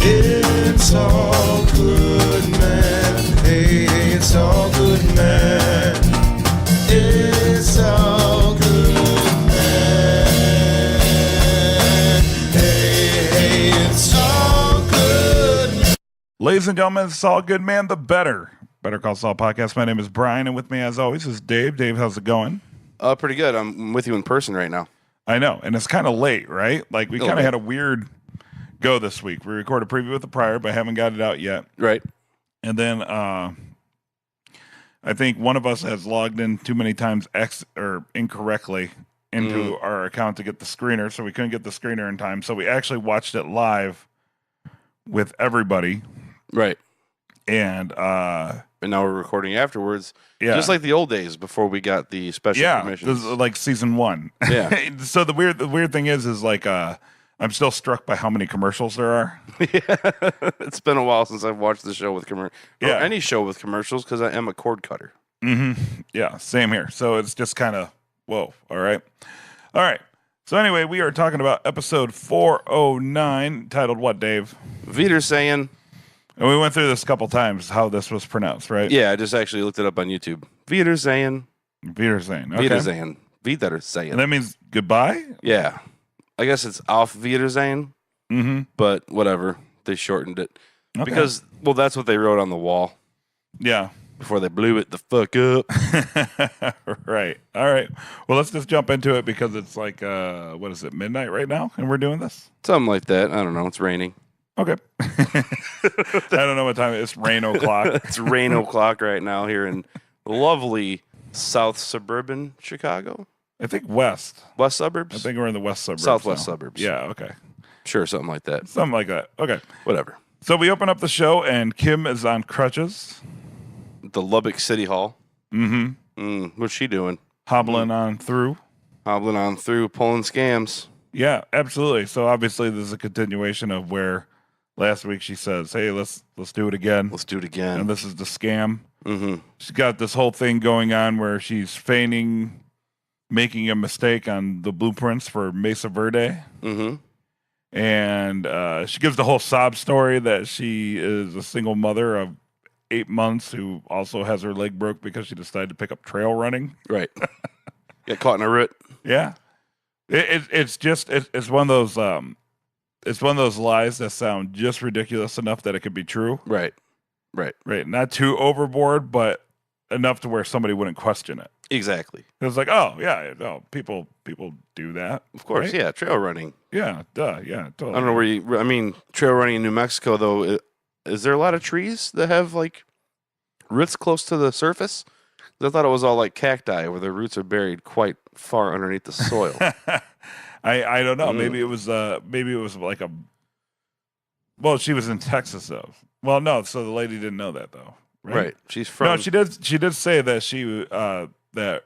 It's all good, man. Hey, it's all good, man. It's all good, man. Hey, it's all good, man. Ladies and gentlemen, it's all good, man. The Better Call Saul podcast. My name is Brian, and with me, as always, is Dave. Dave, how's it going? Pretty good. I'm with you in person right now. I know, and it's kind of late, right? Like, we kind of had a weird go this week. We recorded a preview with the prior, but haven't got it out yet. Right. And then I think one of us has logged in too many times incorrectly into our account to get the screener, so we couldn't get the screener in time. So we actually watched it live with everybody. Right. And now we're recording afterwards. Yeah. Just like the old days before we got the special permissions. This is like season 1. Yeah. So the weird thing is like I'm still struck by how many commercials there are. Yeah. It's been a while since I've watched the show with commercials. Yeah. Or any show with commercials, because I am a cord cutter. Mm-hmm. Yeah, same here. So it's just kind of, whoa, all right. So anyway, we are talking about episode 409, titled what, Dave? Wiedersehen. And we went through this a couple times, how this was pronounced, right? Yeah, I just actually looked it up on YouTube. Wiedersehen. Wiedersehen. Okay. Wiedersehen. Wiedersehen. And that means goodbye? Yeah. I guess it's auf Wiedersehen. Mm-hmm. But whatever. They shortened it. Okay. Because, well, that's what they wrote on the wall. Yeah. Before they blew it the fuck up. Right. All right. Well, let's just jump into it because it's like, what is it, midnight right now? And we're doing this? Something like that. I don't know. It's raining. Okay. I don't know what time it is. It's rain o'clock. It's rain o'clock right now here in lovely South suburban Chicago. I think west. West suburbs? I think we're in the west suburbs. Southwest now. suburbs. Yeah, okay. Sure, something like that. Something like that. Okay. Whatever. So we open up the show, and Kim is on crutches. The Lubbock City Hall. Mm-hmm. What's she doing? Hobbling on through. Hobbling on through, pulling scams. Yeah, absolutely. So obviously this is a continuation of where last week she says, hey, let's do it again. Let's do it again. And this is the scam. Mm-hmm. She's got this whole thing going on where she's feigning making a mistake on the blueprints for Mesa Verde. Mm-hmm. And she gives the whole sob story that she is a single mother of 8 months who also has her leg broke because she decided to pick up trail running. Right. Get caught in a root. Yeah. It's one of those it's one of those lies that sound just ridiculous enough that it could be true. Right. Not too overboard, but enough to where somebody wouldn't question it. Exactly. It's like, oh yeah, no, people do that. Of course, right? yeah. Trail running. Yeah, duh, yeah, totally. I don't know where trail running in New Mexico, though, is there a lot of trees that have, like, roots close to the surface? I thought it was all like cacti where their roots are buried quite far underneath the soil. I don't know. Maybe it was like a. Well, she was in Texas though. Well, no. So the lady didn't know that though, right? She's from. No, she did say that that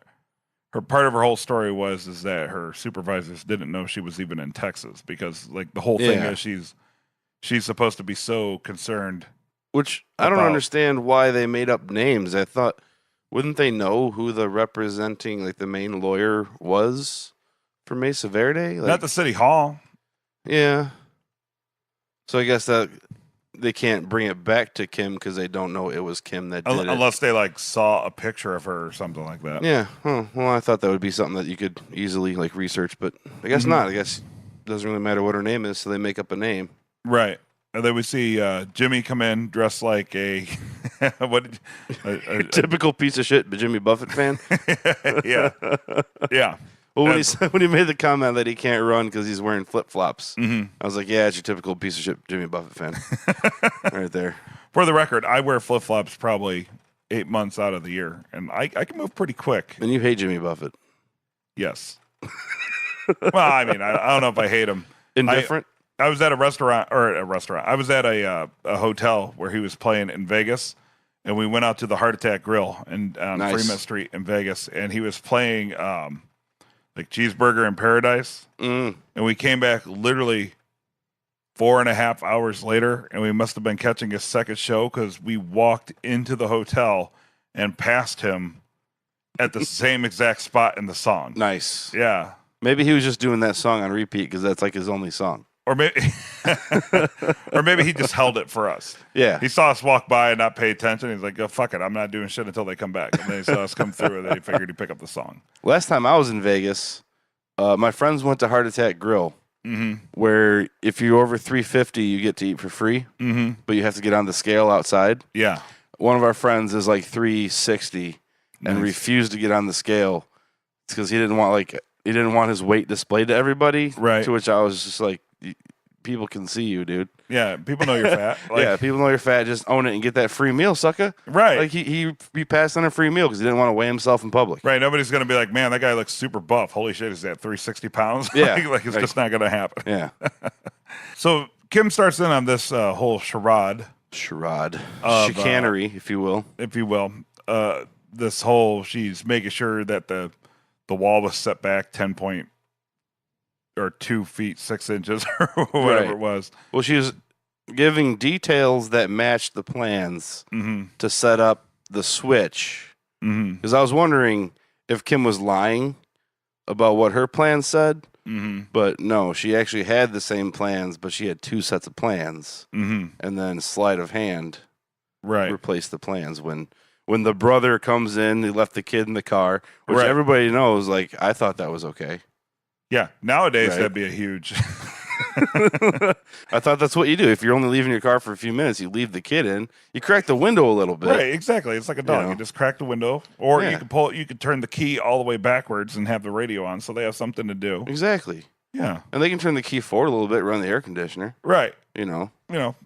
her part of her whole story is that her supervisors didn't know she was even in Texas because like the whole thing is she's supposed to be so concerned. Which I don't understand why they made up names. I thought, wouldn't they know who the representing, like the main lawyer was for Mesa Verde? Like, not the city hall. Yeah. So I guess that they can't bring it back to Kim because they don't know it was Kim that did it. Unless they like saw a picture of her or something like that. Yeah. Huh. Well, I thought that would be something that you could easily like research, but I guess not. I guess it doesn't really matter what her name is, so they make up a name. Right. And then we see Jimmy come in dressed like a typical piece of shit, but Jimmy Buffett fan. Yeah. Well, when he made the comment that he can't run because he's wearing flip flops, I was like, "Yeah, it's your typical piece of shit, Jimmy Buffett fan." Right there. For the record, I wear flip flops probably 8 months out of the year, and I can move pretty quick. And you hate Jimmy Buffett? Yes. Well, I mean, I don't know if I hate him. Indifferent. I was at a restaurant. I was at a hotel where he was playing in Vegas, and we went out to the Heart Attack Grill on Fremont Street in Vegas, and he was playing like Cheeseburger in Paradise, and we came back literally 4.5 hours later, and we must have been catching his second show because we walked into the hotel and passed him at the same exact spot in the song. Nice. Yeah. Maybe he was just doing that song on repeat because that's like his only song. Or maybe, or maybe he just held it for us. Yeah. He saw us walk by and not pay attention. He's like, "Oh, fuck it, I'm not doing shit until they come back." And then he saw us come through, and then he figured he'd pick up the song. Last time I was in Vegas, my friends went to Heart Attack Grill, where if you're over 350, you get to eat for free, but you have to get on the scale outside. Yeah. One of our friends is like 360 and refused to get on the scale because he didn't want his weight displayed to everybody. Right. To which I was just like, people can see you, dude. Yeah, people know you're fat. Like, Yeah, people know you're fat. Just own it and get that free meal, sucker. Right. Like he passed on a free meal because he didn't want to weigh himself in public. Right. Nobody's going to be like, man, that guy looks super buff. Holy shit, is that 360 pounds? Yeah. like it's just not going to happen. Yeah. So Kim starts in on this whole charade, Chicanery, if you will. if you will. This whole, she's making sure that the wall was set back 2 feet 6 inches or whatever it was. Well, she was giving details that matched the plans to set up the switch. Because I was wondering if Kim was lying about what her plan said. But no, she actually had the same plans, but she had 2 sets of plans. And then sleight of hand replaced the plans. When the brother comes in, he left the kid in the car, which everybody knows, like, I thought that was okay. Yeah, nowadays that'd be a huge... I thought that's what you do. If you're only leaving your car for a few minutes, you leave the kid in. You crack the window a little bit. Right, exactly. It's like a dog. You know? You just crack the window, or you can turn the key all the way backwards and have the radio on, so they have something to do. Exactly. Yeah, and they can turn the key forward a little bit, run the air conditioner. Right. You know,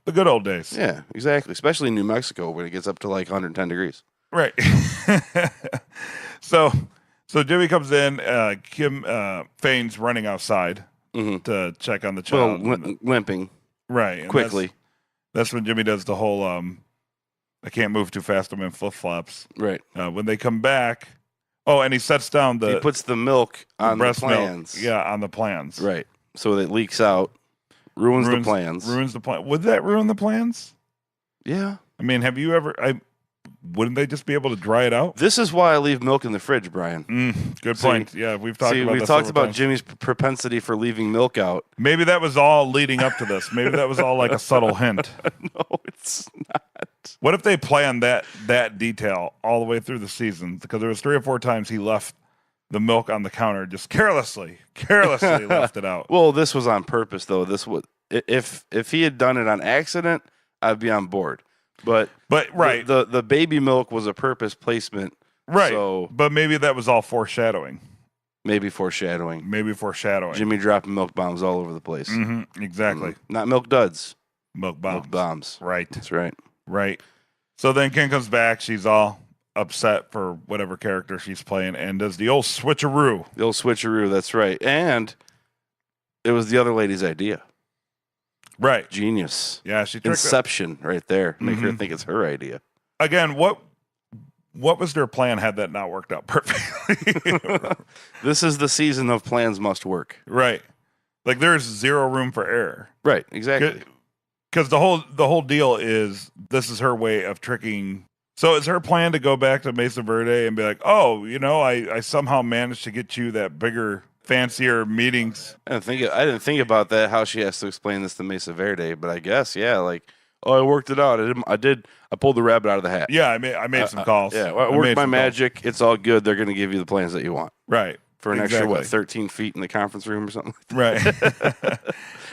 the good old days. Yeah, exactly. Especially in New Mexico when it gets up to like 110 degrees. Right. So Jimmy comes in. Kim feigns running outside to check on the child. Well, limping. Right. And quickly. That's when Jimmy does the whole I can't move too fast. I'm in flip flops. Right. When they come back. Oh, and he sets down he puts the milk on the plans. Milk. Yeah, on the plans. Right. So it leaks out, ruins the plans. Ruins the plan. Would that ruin the plans? Yeah. I mean, have you ever? Wouldn't they just be able to dry it out? This is why I leave milk in the fridge, Brian. Good point. Yeah, we've talked about. We've talked about Jimmy's propensity for leaving milk out. Maybe that was all leading up to this. Maybe that was all like a subtle hint. No, it's not. What if they planned that detail all the way through the season? Because there was 3 or 4 times he left the milk on the counter, just carelessly left it out. Well, this was on purpose, though. If he had done it on accident, I'd be on board. But right, the baby milk was a purpose placement. Right. So but maybe that was all foreshadowing. Maybe foreshadowing. Jimmy dropping milk bombs all over the place. Exactly. Not milk duds. Milk bombs. Milk bombs. Right. That's right. Right. So then Kim comes back. She's all upset for whatever character she's playing and does the old switcheroo. That's right. And it was the other lady's idea. Right. Genius. Yeah, she Inception right there. Make her think it's her idea. Again, what was their plan had that not worked out perfectly? This is the season of plans must work. Right. Like there's zero room for error. Right, exactly. Because the whole deal is this is her way of tricking. So is her plan to go back to Mesa Verde and be like, oh, I somehow managed to get you that bigger, fancier meetings. I didn't think about that, how she has to explain this to Mesa Verde, but I guess, yeah, like, I worked it out. I pulled the rabbit out of the hat. Yeah, I made some calls. Yeah, I worked my magic. It's all good. They're going to give you the plans that you want. Right. For an extra, 13 feet in the conference room or something like that?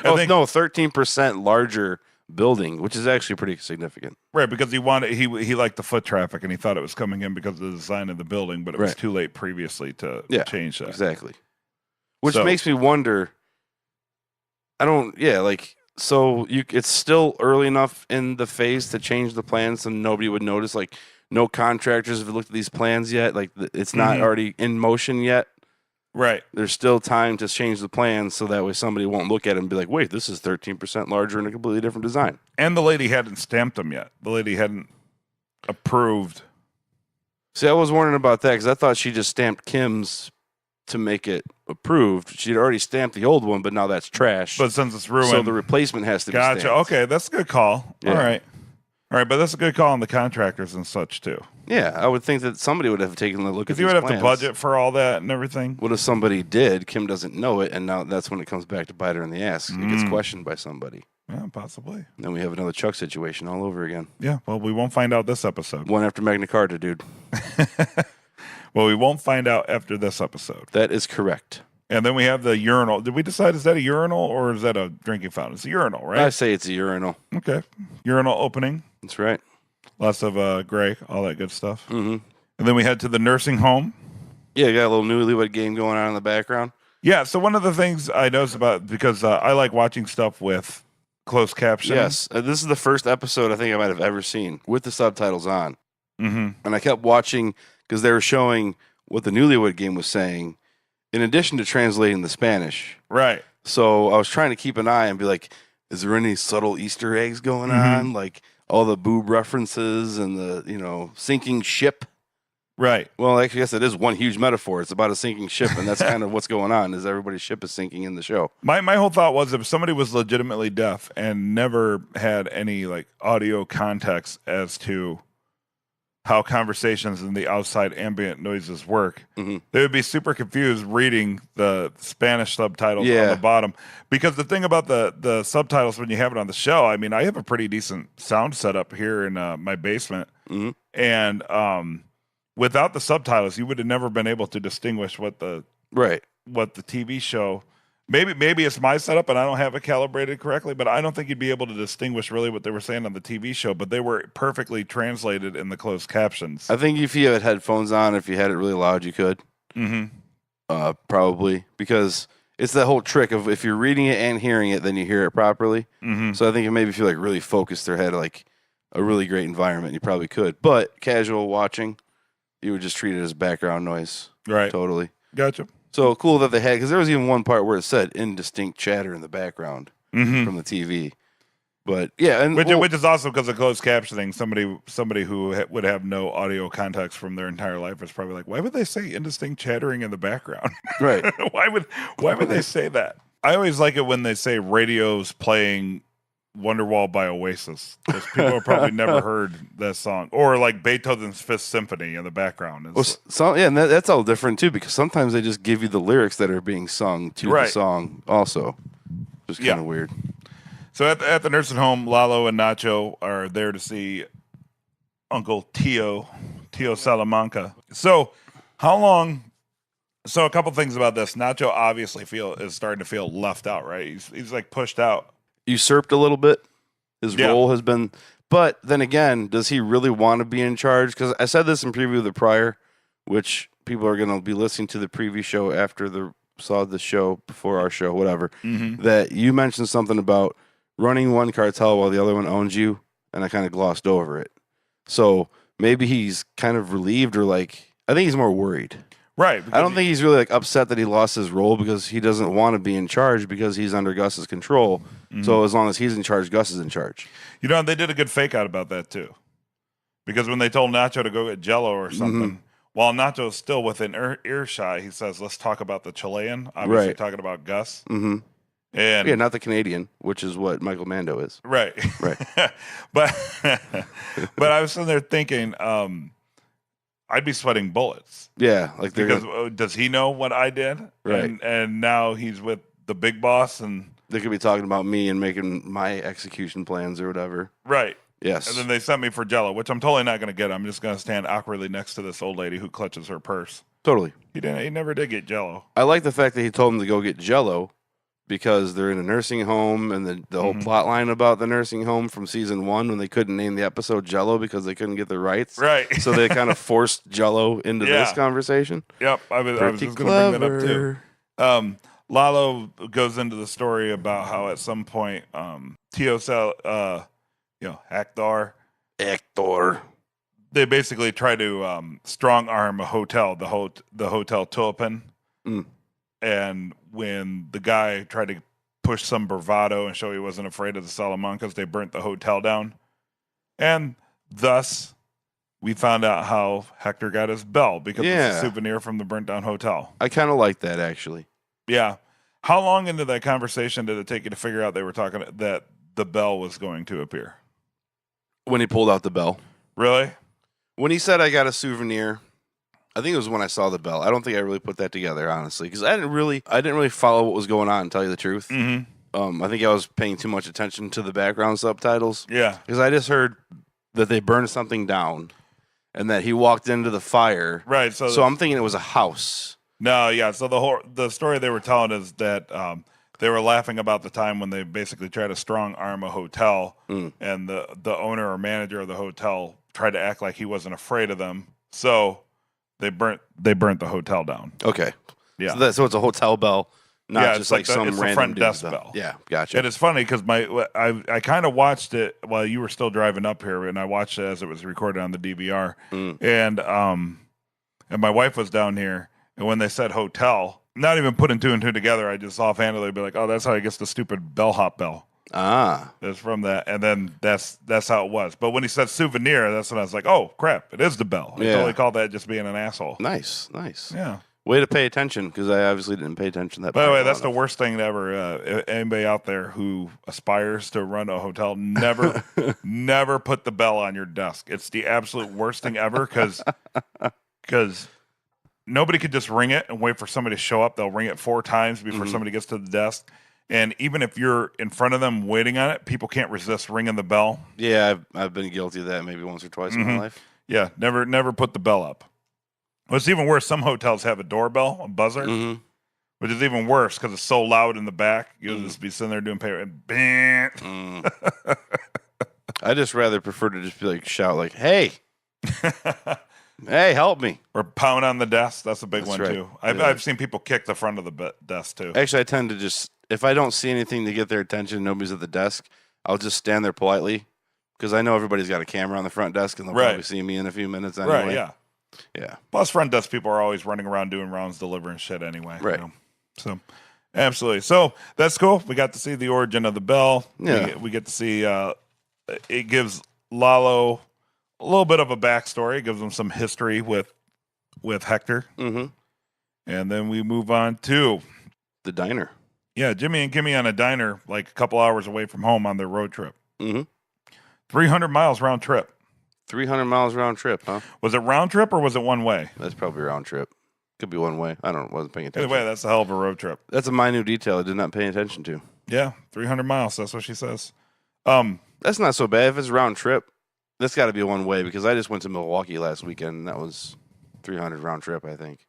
Right. 13% larger building, which is actually pretty significant. Right, because he liked the foot traffic and he thought it was coming in because of the design of the building, but it was too late previously to change that. Exactly. Which makes me wonder. So it's still early enough in the phase to change the plans and nobody would notice. Like, no contractors have looked at these plans yet. Like, it's not already in motion yet. Right. There's still time to change the plans so that way somebody won't look at it and be like, wait, this is 13% larger and a completely different design. And the lady hadn't stamped them yet. The lady hadn't approved. See, I was wondering about that because I thought she just stamped Kim's to make it approved. She'd already stamped the old one, but now that's trash. But since it's ruined. So the replacement has to be stamped. Gotcha. Okay, that's a good call. Yeah. All right. All right, but that's a good call on the contractors and such too. Yeah, I would think that somebody would have taken a look at Because these you would have plans. to budget for all that and everything. What if somebody did? Kim doesn't know it, and now that's when it comes back to bite her in the ass. It gets questioned by somebody. Yeah, possibly. And then we have another Chuck situation all over again. Yeah, well, we won't find out this episode. One after Magna Carta, dude. Well, we won't find out after this episode. That is correct. And then we have the urinal. Did we decide, is that a urinal or is that a drinking fountain? It's a urinal, right? I say it's a urinal. Okay. Urinal opening. That's right. Lots of gray, all that good stuff. Mm-hmm. And then we head to the nursing home. Yeah, you got a little newlywed game going on in the background. Yeah, so one of the things I noticed about, because I like watching stuff with closed captioning. Yes, this is the first episode I think I might have ever seen with the subtitles on. Mm-hmm. And I kept watching because they were showing what the newlywed game was saying in addition to translating the Spanish. Right. So I was trying to keep an eye and be like, is there any subtle Easter eggs going on? Like all the boob references and the, sinking ship. Right. Well, I guess it is one huge metaphor. It's about a sinking ship, and that's kind of what's going on, is everybody's ship is sinking in the show. My whole thought was if somebody was legitimately deaf and never had any like audio context as to how conversations and the outside ambient noises work, they would be super confused reading the Spanish subtitles on the bottom. Because the thing about the subtitles when you have it on the show, I mean, I have a pretty decent sound setup here in my basement. And without the subtitles, you would have never been able to distinguish what the TV show. Maybe it's my setup and I don't have it calibrated correctly, but I don't think you'd be able to distinguish really what they were saying on the TV show. But they were perfectly translated in the closed captions. I think if you had headphones on, if you had it really loud, you could. Probably, because it's that whole trick of if you're reading it and hearing it, then you hear it properly. So I think it maybe if you like really focused or had like a really great environment, you probably could. But casual watching, you would just treat it as background noise. Right. Totally. Gotcha. So cool that they had, because there was even one part where it said indistinct chatter in the background from the TV. But yeah, and which is awesome because of closed captioning. Somebody who would have no audio context from their entire life is probably like, why would they say indistinct chattering in the background? Right. why would they say that? I always like it when they say radio's playing Wonderwall by Oasis, because people have probably never heard that song, or like Beethoven's Fifth Symphony in the background. And that's all different too, because sometimes they just give you the lyrics that are being sung to the song also, which is kind of weird. So at the nursing home, Lalo and Nacho are there to see Uncle Tio Salamanca. So how long? So a couple things about this. Nacho obviously is starting to feel left out, right? He's like pushed out. Usurped a little bit. His role has been, but then again, does he really want to be in charge? Because I said this in preview of the prior, which people are going to be listening to the preview show after saw the show before our show, whatever. That you mentioned something about running one cartel while the other one owns you, and I kind of glossed over it. So maybe he's kind of relieved, or like I think he's more worried. Right. I don't think he's really like upset that he lost his role, because he doesn't want to be in charge because he's under Gus's control. So as long as he's in charge, Gus is in charge. You know, they did a good fake out about that too. Because when they told Nacho to go get Jello or something, while Nacho's still within earshot, he says, let's talk about the Chilean, obviously talking about Gus. And not the Canadian, which is what Michael Mando is. Right. but I was sitting there thinking, I'd be sweating bullets. Yeah, like because does he know what I did? Right. And now he's with the big boss, and they could be talking about me and making my execution plans or whatever. Right. Yes. And then they sent me for Jello, which I'm totally not going to get. I'm just going to stand awkwardly next to this old lady who clutches her purse. Totally. He never did get Jello. I like the fact that he told him to go get Jello, because they're in a nursing home, and the whole plot line about the nursing home from season 1, when they couldn't name the episode Jello because they couldn't get the rights. Right. So they kind of forced Jello into this conversation. Yep. I was just going to bring that up too. Lalo goes into the story about how at some point Hector, they basically try to strong arm a hotel, the Hotel Tulipin. And when the guy tried to push some bravado and show he wasn't afraid of the Salamancas, they burnt the hotel down. And thus, we found out how Hector got his bell, because it's a souvenir from the burnt down hotel. I kind of like that, actually. Yeah. How long into that conversation did it take you to figure out they were talking that the bell was going to appear? When he pulled out the bell. Really? When he said, I got a souvenir, I think it was when I saw the bell. I don't think I really put that together, honestly, because I didn't really follow what was going on, to tell you the truth. Mm-hmm. I think I was paying too much attention to the background subtitles. Yeah. Because I just heard that they burned something down and that he walked into the fire. Right. So I'm thinking it was a house. No, yeah. So the story they were telling is that they were laughing about the time when they basically tried to strong arm a hotel, and the owner or manager of the hotel tried to act like he wasn't afraid of them. So they burnt the hotel down. Okay. Yeah. So it's a hotel bell, not just like some it's random the front dude's desk bell. Yeah, gotcha. And it's funny because I kind of watched it while you were still driving up here, and I watched it as it was recorded on the DVR, and my wife was down here, and when they said hotel, not even putting two and two together, I just offhandedly be like, oh, that's how he gets the stupid bellhop bell. Ah. It's from that, and then that's how it was. But when he said souvenir, that's when I was like, oh crap, it is the bell. I totally called that just being an asshole. Nice. Yeah. Way to pay attention, because I obviously didn't pay attention to that. By the way, that's the worst thing ever. Anybody out there who aspires to run a hotel, never put the bell on your desk. It's the absolute worst thing ever, because nobody could just ring it and wait for somebody to show up. They'll ring it 4 times before somebody gets to the desk. And even if you're in front of them waiting on it, people can't resist ringing the bell. Yeah, I've been guilty of that maybe once or twice in my life. Yeah, never put the bell up. What's even worse, some hotels have a doorbell, a buzzer, which is even worse because it's so loud in the back. You'll just be sitting there doing paper and bang. I just rather prefer to just be like, shout like, hey, hey, help me. Or pound on the desk. That's a big That's one, right. too. I've seen people kick the front of the desk, too. Actually, I tend to just, if I don't see anything to get their attention, nobody's at the desk, I'll just stand there politely, because I know everybody's got a camera on the front desk, and they'll probably see me in a few minutes anyway. Right, yeah. Yeah. Plus, front desk people are always running around doing rounds, delivering shit anyway. Right. You know? So, absolutely. So, that's cool. We got to see the origin of the bell. Yeah. We get to see, it gives Lalo a little bit of a backstory. It gives him some history with Hector. Mm-hmm. And then we move on to the diner. Yeah, Jimmy and Kimmy on a diner like a couple hours away from home on their road trip. Mm-hmm. 300 miles round trip. 300 miles round trip, huh? Was it round trip or was it one way? That's probably round trip. Could be one way. I don't know. Wasn't paying attention. Either way, that's a hell of a road trip. That's a minute detail I did not pay attention to. Yeah, 300 miles. That's what she says. That's not so bad. If it's round trip, that's got to be one way, because I just went to Milwaukee last weekend, and that was 300 round trip, I think.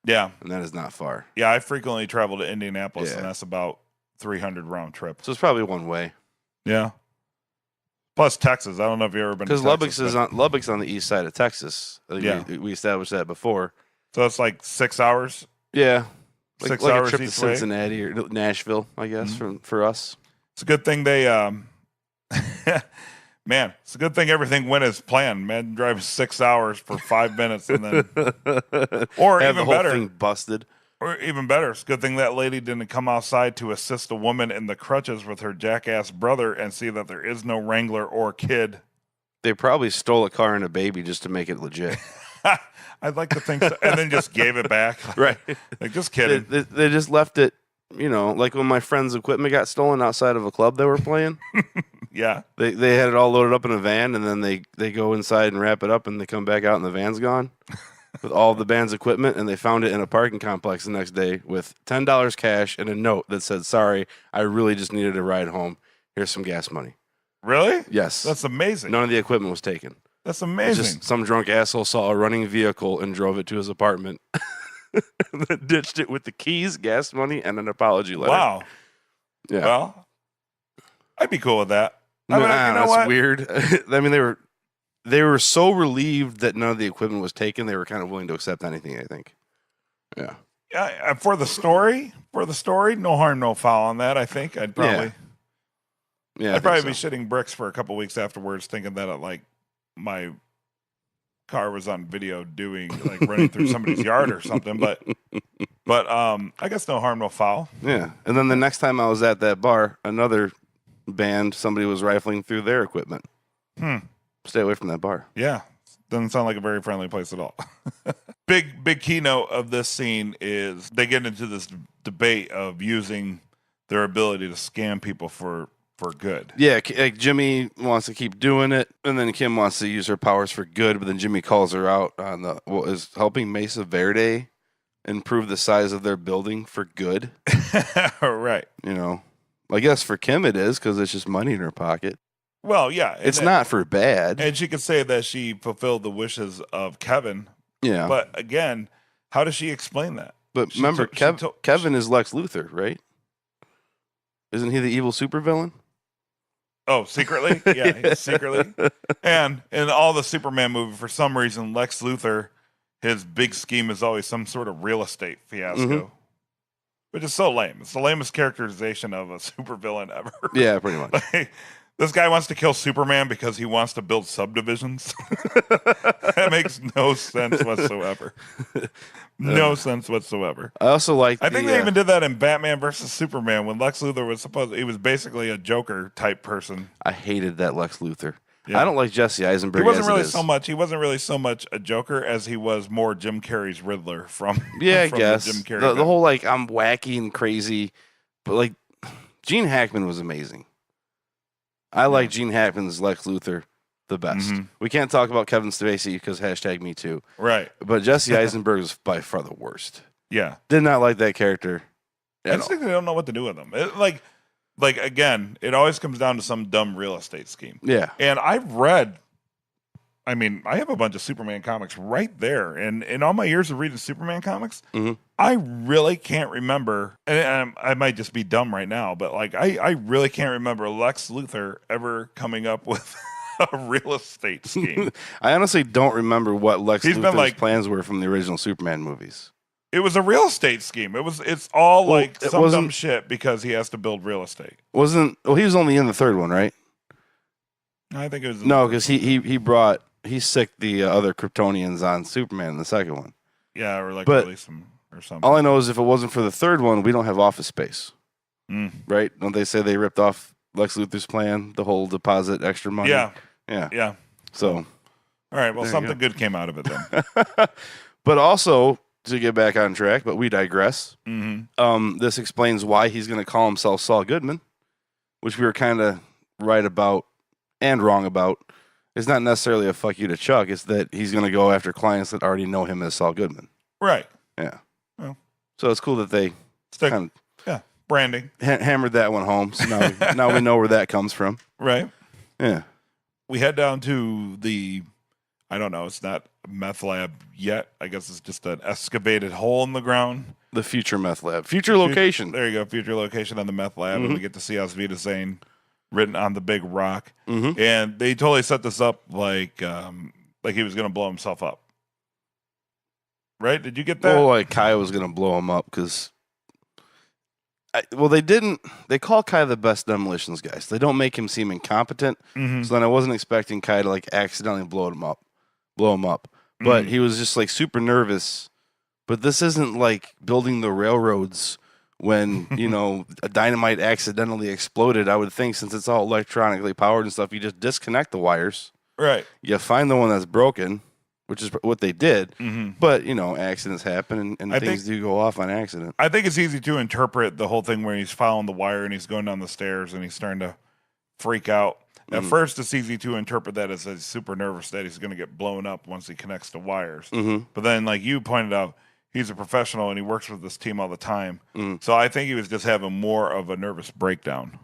Yeah. And that is not far. Yeah, I frequently travel to Indianapolis, Yeah. and that's about 300 round trip. So it's probably one way. Yeah. Plus Texas. I don't know if you've ever been to Because Texas. Lubbock's on the east side of Texas. I think Yeah. we established that before. So it's like 6 hours. Yeah. 6 like hours a trip to each way. Cincinnati or Nashville, I guess, for us. It's a good thing they, man, it's a good thing everything went as planned. Man, drive 6 hours for 5 minutes and then, or Have even the whole better, thing busted. or even better, it's a good thing that lady didn't come outside to assist a woman in the crutches with her jackass brother and see that there is no Wrangler or kid. They probably stole a car and a baby just to make it legit. I'd like to think so. And then just gave it back. Right. Like, just kidding. They just left it, like when my friend's equipment got stolen outside of a club they were playing. Yeah. They had it all loaded up in a van, and then they go inside and wrap it up, and they come back out and the van's gone with all the band's equipment, and they found it in a parking complex the next day with $10 cash and a note that said, "Sorry, I really just needed a ride home. Here's some gas money." Really? Yes. That's amazing. None of the equipment was taken. That's It's amazing. just some drunk asshole saw a running vehicle and drove it to his apartment and then ditched it with the keys, gas money, and an apology letter. Wow. Yeah. Well, I'd be cool with that. I mean, you know that's what? weird. I mean, they were so relieved that none of the equipment was taken, they were kind of willing to accept anything, I think. Yeah. Yeah, for the story, no harm, no foul on that. I think I'd probably, Yeah. I'd probably be shitting bricks for a couple weeks afterwards, thinking that like my car was on video doing like running through somebody's yard or something. But I guess no harm, no foul. Yeah. And then the next time I was at that bar, another band, somebody was rifling through their equipment. Stay away from that bar. Yeah, doesn't sound like a very friendly place at all. Big keynote of this scene is they get into this debate of using their ability to scam people for for good. Yeah, like Jimmy wants to keep doing it, and then Kim wants to use her powers for good, but then Jimmy calls her out on is helping Mesa Verde improve the size of their building for good. Right. You know, I guess for Kim it is because it's just money in her pocket. Well, yeah. It's not for bad. And she could say that she fulfilled the wishes of Kevin. Yeah. But again, how does she explain that? But remember, Kevin is Lex Luthor, right? Isn't he the evil supervillain? Oh, secretly? Yeah, secretly. And in all the Superman movies, for some reason, Lex Luthor, his big scheme is always some sort of real estate fiasco, which is so lame. It's the lamest characterization of a supervillain ever. Yeah, pretty much. Like, this guy wants to kill Superman because he wants to build subdivisions. That makes no sense whatsoever. No sense whatsoever. I also like. I think they even did that in Batman versus Superman when Lex Luthor was he was basically a Joker type person. I hated that Lex Luthor. Yeah. I don't like Jesse Eisenberg. He wasn't really so much a Joker as he was more Jim Carrey's Riddler from. Yeah, I from guess the Jim Carrey the whole like I'm wacky and crazy, but like Gene Hackman was amazing. I like Gene Hackman's Lex Luthor the best. Mm-hmm. We can't talk about Kevin Spacey because #me too. Right. But Jesse Eisenberg is by far the worst. Yeah. Did not like that character. I just think they don't know what to do with him. Like again, it always comes down to some dumb real estate scheme. Yeah. And I have a bunch of Superman comics right there. And in all my years of reading Superman comics, I really can't remember, and I might just be dumb right now, but like I really can't remember Lex Luthor ever coming up with a real estate scheme. I honestly don't remember what Lex He's Luthor's been plans were from the original Superman movies. It was a real estate scheme. It's all like some dumb shit because he has to build real estate. He was only in the third one, right? I think it was because he sicked the other Kryptonians on Superman in the second one. Yeah, or like release them or something. All I know is if it wasn't for the third one, we don't have Office Space. Right? Don't they say they ripped off Lex Luthor's plan, the whole deposit extra money? Yeah. So, all right. Well, something good came out of it then. But also, to get back on track, but we digress. Mm-hmm. This explains why he's going to call himself Saul Goodman, which we were kind of right about and wrong about. It's not necessarily a fuck you to Chuck. It's that he's going to go after clients that already know him as Saul Goodman. Right. Yeah. Well, so it's cool that they kind of branding hammered that one home. So now we know where that comes from. Right. Yeah. We head down to I don't know. It's not a meth lab yet. I guess it's just an excavated hole in the ground. The future meth lab. Future location. There you go. Future location on the meth lab. And we get to see Wiedersehen written on the big rock. And they totally set this up like he was going to blow himself up. Right? Did you get that? Well, like Kai was going to blow him up because... they didn't. They call Kai the best demolitions guy. So they don't make him seem incompetent. So then I wasn't expecting Kai to like accidentally blow him up. But he was just like super nervous. But this isn't like building the railroads when, a dynamite accidentally exploded. I would think since it's all electronically powered and stuff, you just disconnect the wires. Right. You find the one that's broken, which is what they did. But, accidents happen and things do go off on accident. I think it's easy to interpret the whole thing where he's following the wire and he's going down the stairs and he's starting to freak out. At first, it's easy to interpret that as he's super nervous that he's going to get blown up once he connects the wires. But then, like you pointed out, he's a professional and he works with this team all the time. So I think he was just having more of a nervous breakdown.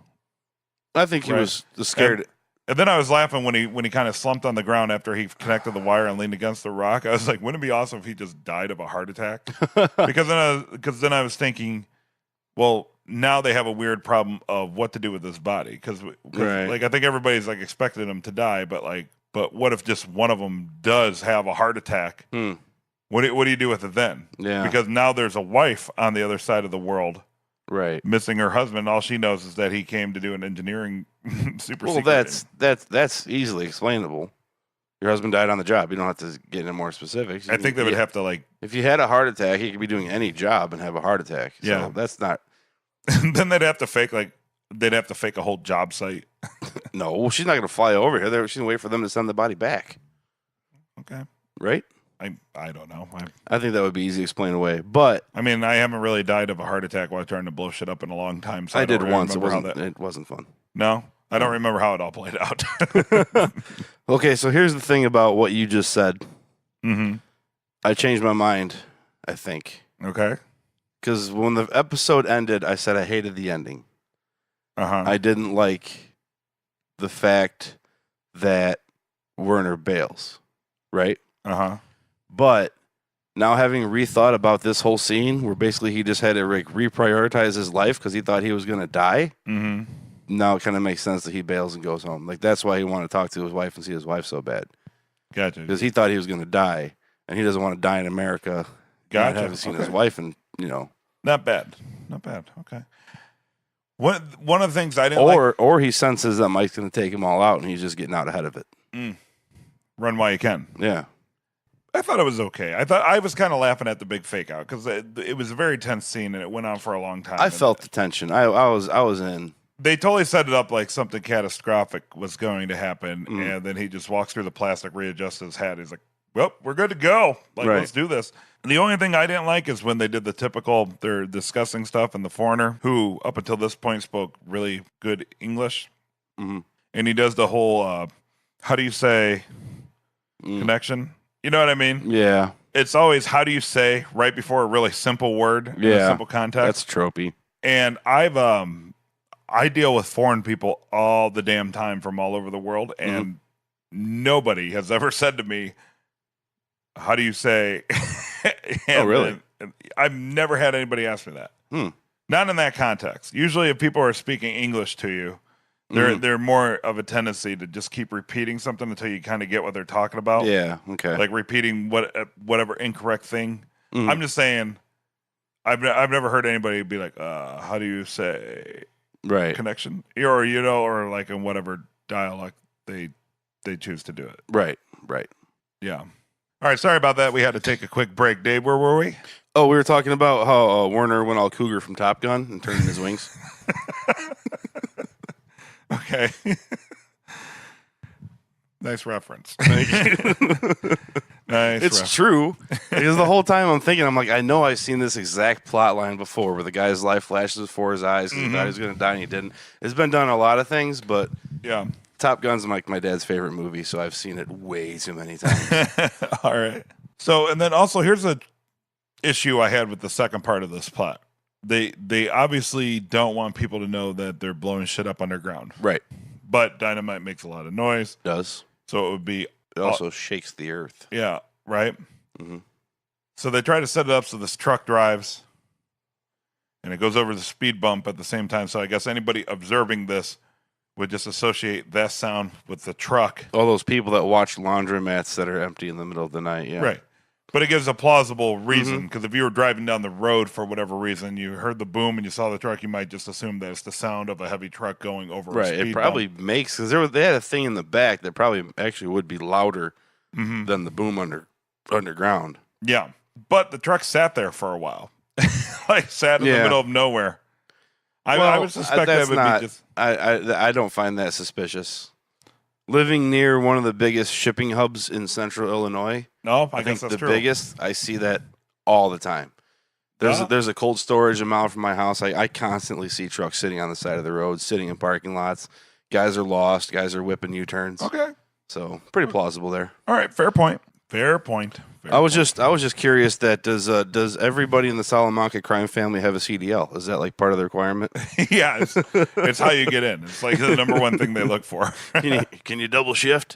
I think he was scared. And then I was laughing when he kind of slumped on the ground after he connected the wire and leaned against the rock. I was like, wouldn't it be awesome if he just died of a heart attack? Because then I was thinking, well, now they have a weird problem of what to do with his body. Because like I think everybody's like expecting him to die, but what if just one of them does have a heart attack? What do you do with it then? Yeah. Because now there's a wife on the other side of the world. Right. Missing her husband. All she knows is that he came to do an engineering secret. Well, that's easily explainable. Your husband died on the job. You don't have to get into more specifics. I think they would have to like. If you had a heart attack, you could be doing any job and have a heart attack. So yeah, that's not. Then they'd have to fake a whole job site. No, well, she's not going to fly over here. She's going to wait for them to send the body back. Okay. Right. I don't know. I think that would be easy to explain away. But I mean, I haven't really died of a heart attack while trying to blow shit up in a long time. So I did once. It wasn't fun. No, I don't remember how it all played out. Okay, so here's the thing about what you just said. Mm-hmm. I changed my mind, I think. Okay. Because when the episode ended, I said I hated the ending. Uh-huh. I didn't like the fact that Werner bails, right? Uh-huh. But now having rethought about this whole scene where basically he just had to reprioritize his life because he thought he was going to die, Mm-hmm. now it kind of makes sense that he bails and goes home. Like, that's why he wanted to talk to his wife and see his wife so bad. Gotcha. Because he thought he was going to die, and he doesn't want to die in America. Gotcha. Not having seen his Okay. wife, and, you know. Not bad. Not bad. Okay. One of the things I didn't like... Or he senses that Mike's going to take them all out, and he's just getting out ahead of it. Run while you can. Yeah. I thought it was okay. I was kind of laughing at the big fake out because it was a very tense scene and it went on for a long time. I felt the tension. I was in. They totally set it up like something catastrophic was going to happen, and then he just walks through the plastic, readjusts his hat. He's like, "Well, we're good to go. Like, Right. let's do this." The only thing I didn't like is when they did the typical, they're discussing stuff, and the foreigner, who up until this point spoke really good English, and he does the whole, how do you say, connection? You know what I mean? Yeah. It's always how do you say right before a really simple word in a simple context. That's tropey. And I deal with foreign people all the damn time from all over the world, and nobody has ever said to me, how do you say? Oh, really? I've never had anybody ask me that. Not in that context. Usually if people are speaking English to you, they're more of a tendency to just keep repeating something until you kind of get what they're talking about. Yeah, okay. Like repeating whatever incorrect thing. I'm just saying, I've never heard anybody be like, how do you say connection? Or, you know, or like in whatever dialect they choose to do it. Right. Yeah. All right, sorry about that. We had to take a quick break. Dave, where were we? Oh, we were talking about how Werner went all cougar from Top Gun and turned in his wings. Okay. Nice reference. Thank you. Nice. It's true. Because the whole time I'm thinking, I'm like, I know I've seen this exact plot line before where the guy's life flashes before his eyes because he thought he was going to die and he didn't. It's been done a lot of things, but yeah, Top Gun's like my dad's favorite movie, so I've seen it way too many times. All right. So, and then also here's a issue I had with the second part of this plot. They obviously don't want people to know that they're blowing shit up underground. Right. But dynamite makes a lot of noise. Does. So it would be... It also shakes the earth. Yeah, right? So they try to set it up so this truck drives, and it goes over the speed bump at the same time. So I guess anybody observing this would just associate that sound with the truck. All those people that watch laundromats that are empty in the middle of the night, yeah. Right. But it gives a plausible reason, because if you were driving down the road for whatever reason, you heard the boom and you saw the truck, you might just assume that it's the sound of a heavy truck going over a speed It probably bump. makes, because they had a thing in the back that probably actually would be louder than the boom underground. Yeah. But the truck sat there for a while. Like sat in the middle of nowhere. I would suspect that would be just... I don't find that suspicious. Living near one of the biggest shipping hubs in central Illinois, No, I guess think that's the true. biggest, I see that all the time. There's a cold storage a mile from my house. I constantly see trucks sitting on the side of the road, sitting in parking lots. Guys are lost. Guys are whipping U-turns. Okay. So pretty plausible there. All right. Fair point. Fair point. I was just curious that does everybody in the Salamanca crime family have a CDL? Is that like part of the requirement? Yeah, it's how you get in. It's like the number one thing they look for. Can you double shift?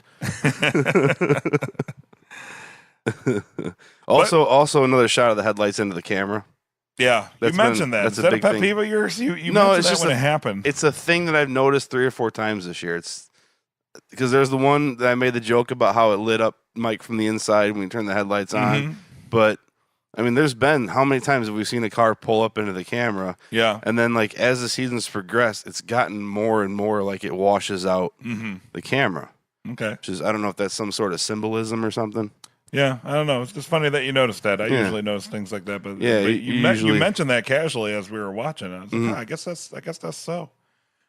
Also another shot of the headlights into the camera. Yeah, you mentioned that. That's Is a that a big pet thing. peeve of yours? You No, mentioned it's that just when it happened. It's a thing that I've noticed 3 or 4 times this year. It's because there's the one that I made the joke about how it lit up Mike from the inside when we turned the headlights on. But I mean, there's been how many times have we seen a car pull up into the camera? Yeah. And then like as the seasons progress, it's gotten more and more like it washes out the camera. Okay. Which is, I don't know if that's some sort of symbolism or something. Yeah, I don't know. It's just funny that you noticed that. I usually notice things like that, but Yeah, but you you usually- mentioned that casually as we were watching. I was like, I guess that's so.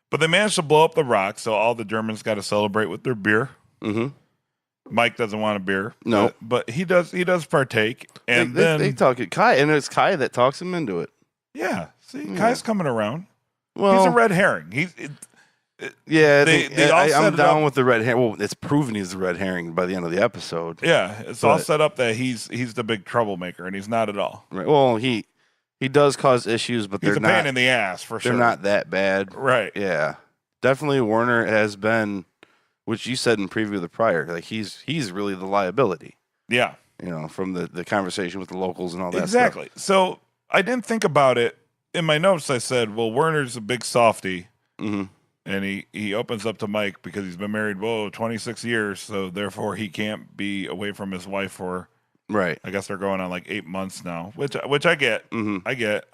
But they managed to blow up the rock, so all the Germans got to celebrate with their beer. Mike doesn't want a beer. No. but he does partake, and then they talk it Kai, and it's Kai that talks him into it. yeah. See, Kai's coming around. Well, He's a red herring. Yeah, set I'm it down up- with the red herring. Well, it's proven he's the red herring by the end of the episode. Yeah, it's all set up that he's the big troublemaker, and he's not at all. Right. Well, he does cause issues, but He's they're a not pain in the ass for sure. they're not that bad. Right. Yeah. Definitely Werner has been, which you said in preview of the prior, like he's really the liability. Yeah. From the conversation with the locals and all that Exactly. stuff. So I didn't think about it. In my notes, I said, well, Werner's a big softy. Mm-hmm. And he opens up to Mike because he's been married, 26 years. So therefore, he can't be away from his wife for, Right. I guess they're going on like 8 months now, which I get. Mm-hmm. I get.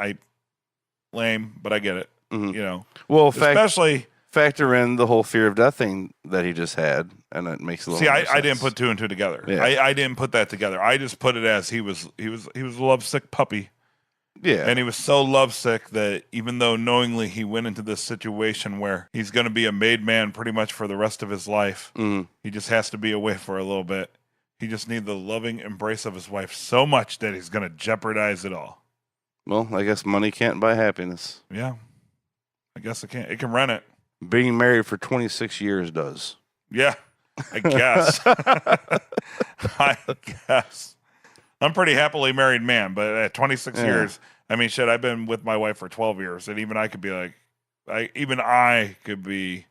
Lame, but I get it. Mm-hmm. Well, especially factor in the whole fear of death thing that he just had, and it makes a little. See, more I sense. didn't put two and two together. Yeah. I didn't put that together. I just put it as he was a lovesick puppy. Yeah. And he was so lovesick that even though knowingly he went into this situation where he's going to be a made man pretty much for the rest of his life, he just has to be away for a little bit. He just needs the loving embrace of his wife so much that he's going to jeopardize it all. Well, I guess money can't buy happiness. Yeah. I guess it can. It can rent it. Being married for 26 years does. Yeah. I guess. I guess. I'm a pretty happily married man, but at 26 years, I mean, shit, I've been with my wife for 12 years, and even I could be like, I could be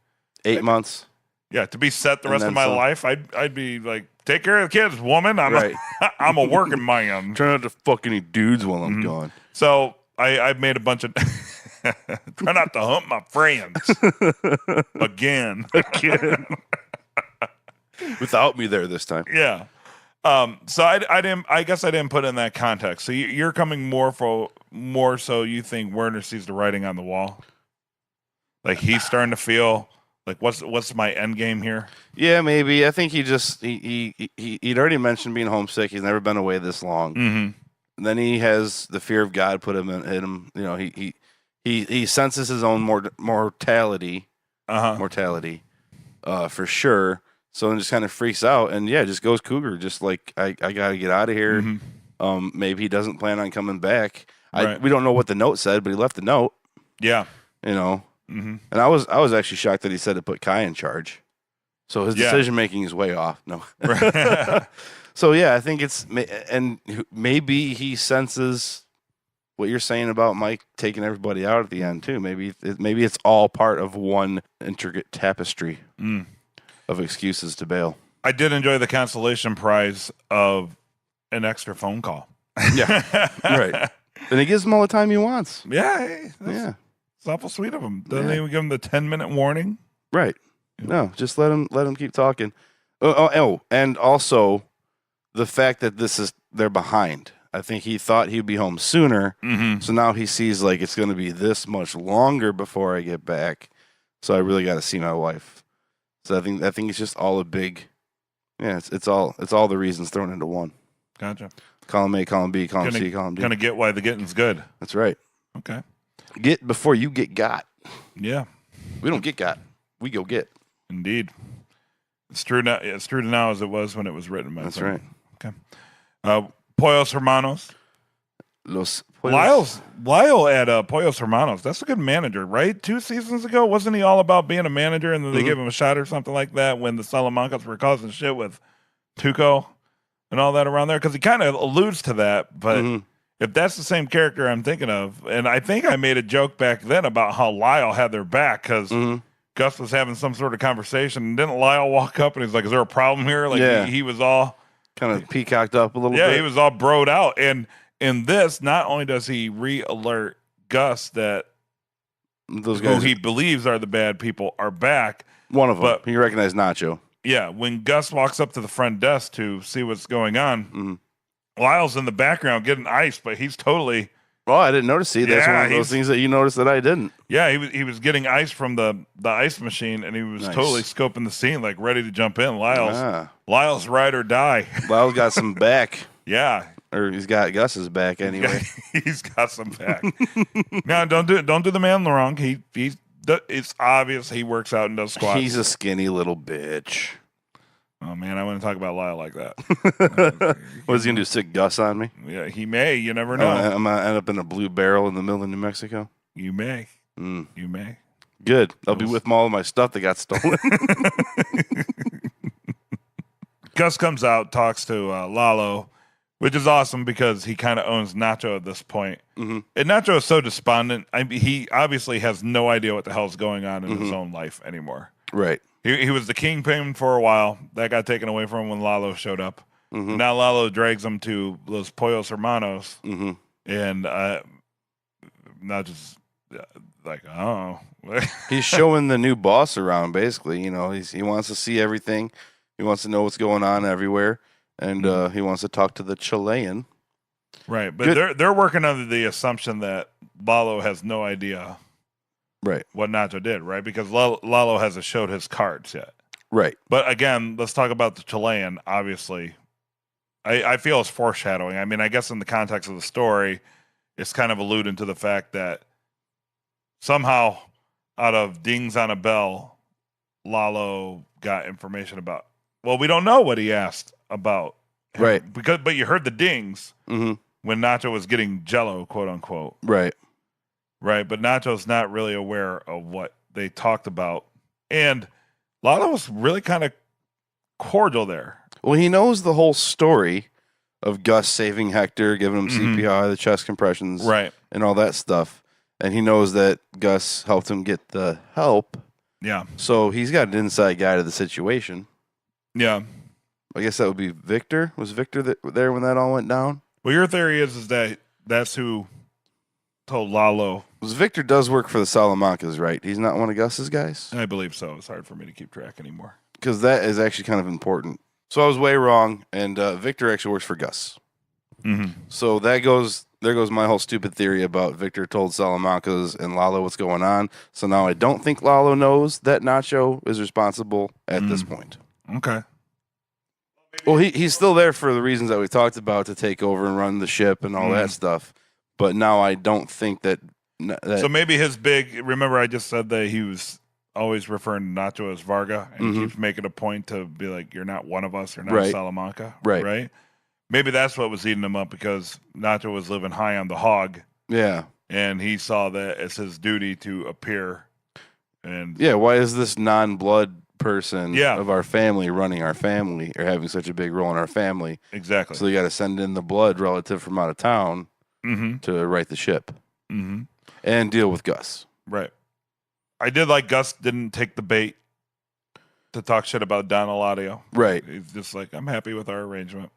8 months. Yeah, to be set the rest of my life, I'd be like, take care of the kids, woman. I'm I'm a working man. Try not to fuck any dudes while I'm gone. So I've made a bunch of try not to hump my friends again. Without me there this time. Yeah. So I guess I didn't put it in that context. So you're coming more so you think Werner sees the writing on the wall, like he's starting to feel like what's my end game here? Yeah, maybe. I think he'd already mentioned being homesick. He's never been away this long. Mm-hmm. And then he has the fear of God put him in him. You know, he senses his own mortality, for sure. So then just kind of freaks out and just goes cougar. Just like I gotta get out of here. Mm-hmm. Maybe he doesn't plan on coming back. Right. We don't know what the note said, but he left the note. Yeah, Mm-hmm. And I was actually shocked that he said to put Kai in charge. So his decision making is way off. No. So I think and maybe he senses what you're saying about Mike taking everybody out at the end too. Maybe it's all part of one intricate tapestry of excuses to bail. I did enjoy the consolation prize of an extra phone call. Yeah, right. And he gives him all the time he wants. Yeah, it's awful sweet of him. Doesn't even give him the 10-minute warning. Right. No, just let him keep talking. And also the fact that they're behind. I think he thought he'd be home sooner. Mm-hmm. So now he sees like it's going to be this much longer before I get back. So I really got to see my wife. So I think it's just all a big, it's all the reasons thrown into one. Gotcha. Column A, column B, column C, column D. Gonna get why the getting's good. That's right. Okay. Get before you get got. Yeah. We don't get got. We go get. Indeed. It's true now. It's true now as it was when it was written. That's right. Okay. Pollos Hermanos. Los Pollos. Lyle at Pollos Hermanos. That's a good manager, right? 2 seasons ago, wasn't he all about being a manager and then they gave him a shot or something like that when the Salamancas were causing shit with Tuco and all that around there? Because he kind of alludes to that, but if that's the same character I'm thinking of, and I think I made a joke back then about how Lyle had their back because Gus was having some sort of conversation, and didn't Lyle walk up and he's like, "Is there a problem here?" Like he was all kind of peacocked up a little bit. Yeah, he was all broed out. And in this, not only does he re-alert Gus that those guys who he believes are the bad people are back. One of them. But he recognized Nacho. Yeah, when Gus walks up to the front desk to see what's going on, Lyle's in the background getting ice, but he's totally... Oh, I didn't notice. See, that's one of those things that you noticed that I didn't. Yeah, he was getting ice from the ice machine, and he was totally scoping the scene, like ready to jump in. Lyle's ride or die. Lyle's got some back. Yeah. Or he's got Gus's back anyway. He's got some back. Now, don't do the man wrong. It's obvious he works out and does squats. He's a skinny little bitch. Oh, man, I wouldn't talk about Lyle like that. What is he going to do, sick Gus on me? Yeah, he may. You never know. I'm going to end up in a blue barrel in the middle of New Mexico? You may. You may. Good. I'll be with all of my stuff that got stolen. Gus comes out, talks to Lalo, which is awesome because he kind of owns Nacho at this point. Mm-hmm. And Nacho is so despondent. He obviously has no idea what the hell's going on in his own life anymore. Right. He was the kingpin for a while. That got taken away from him when Lalo showed up. Mm-hmm. Now Lalo drags him to Los Pollos Hermanos. Mm-hmm. And not just like, oh. He's showing the new boss around, basically. You know, he wants to see everything. He wants to know what's going on everywhere. And he wants to talk to the Chilean. Right, but they're working under the assumption that Lalo has no idea what Nacho did, right? Because Lalo hasn't showed his cards yet. Right. But again, let's talk about the Chilean, obviously. I feel it's foreshadowing. I mean, I guess in the context of the story, it's kind of alluding to the fact that somehow out of dings on a bell, Lalo got information about, well, we don't know what he asked about. Right. But you heard the dings when Nacho was getting Jello, quote unquote. Right. Right. But Nacho's not really aware of what they talked about. And Lalo was really kind of cordial there. Well, he knows the whole story of Gus saving Hector, giving him CPR, the chest compressions, and all that stuff. And he knows that Gus helped him get the help. Yeah. So he's got an inside guy to the situation. Yeah. I guess that would be Victor. Was Victor there when that all went down? Well, your theory is that that's who told Lalo. Because Victor does work for the Salamancas, right? He's not one of Gus's guys? I believe so. It's hard for me to keep track anymore. Because that is actually kind of important. So I was way wrong, and Victor actually works for Gus. Mm-hmm. So there goes my whole stupid theory about Victor told Salamancas and Lalo what's going on. So now I don't think Lalo knows that Nacho is responsible at this point. Okay. Well, he's still there for the reasons that we talked about, to take over and run the ship and all that stuff. But now I don't think that So maybe his big. Remember, I just said that he was always referring to Nacho as Varga, and he keeps making a point to be like, "You're not one of us. You're not a Salamanca." Right. Maybe that's what was eating him up, because Nacho was living high on the hog. Yeah. And he saw that as his duty to appear. And why is this non-blood person of our family running our family, or having such a big role in our family? Exactly. So you got to send in the blood relative from out of town to right the ship and deal with Gus. Right. I did like Gus didn't take the bait to talk shit about Don Eladio. Right. He's just like, I'm happy with our arrangement.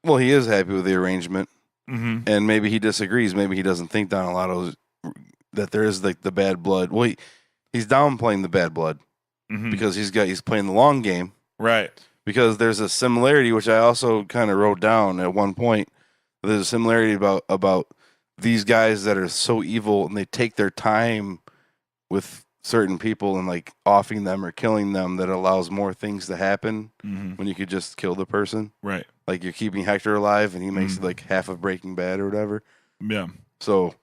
Well, he is happy with the arrangement. And maybe he disagrees. Maybe he doesn't think Don Eladio's, that there is like the bad blood. Well, he's downplaying the bad blood because he's playing the long game. Right. Because there's a similarity, which I also kind of wrote down at one point. There's a similarity about these guys that are so evil, and they take their time with certain people and like offing them or killing them, that allows more things to happen when you could just kill the person. Right. Like you're keeping Hector alive, and he makes it like half of Breaking Bad or whatever. Yeah. So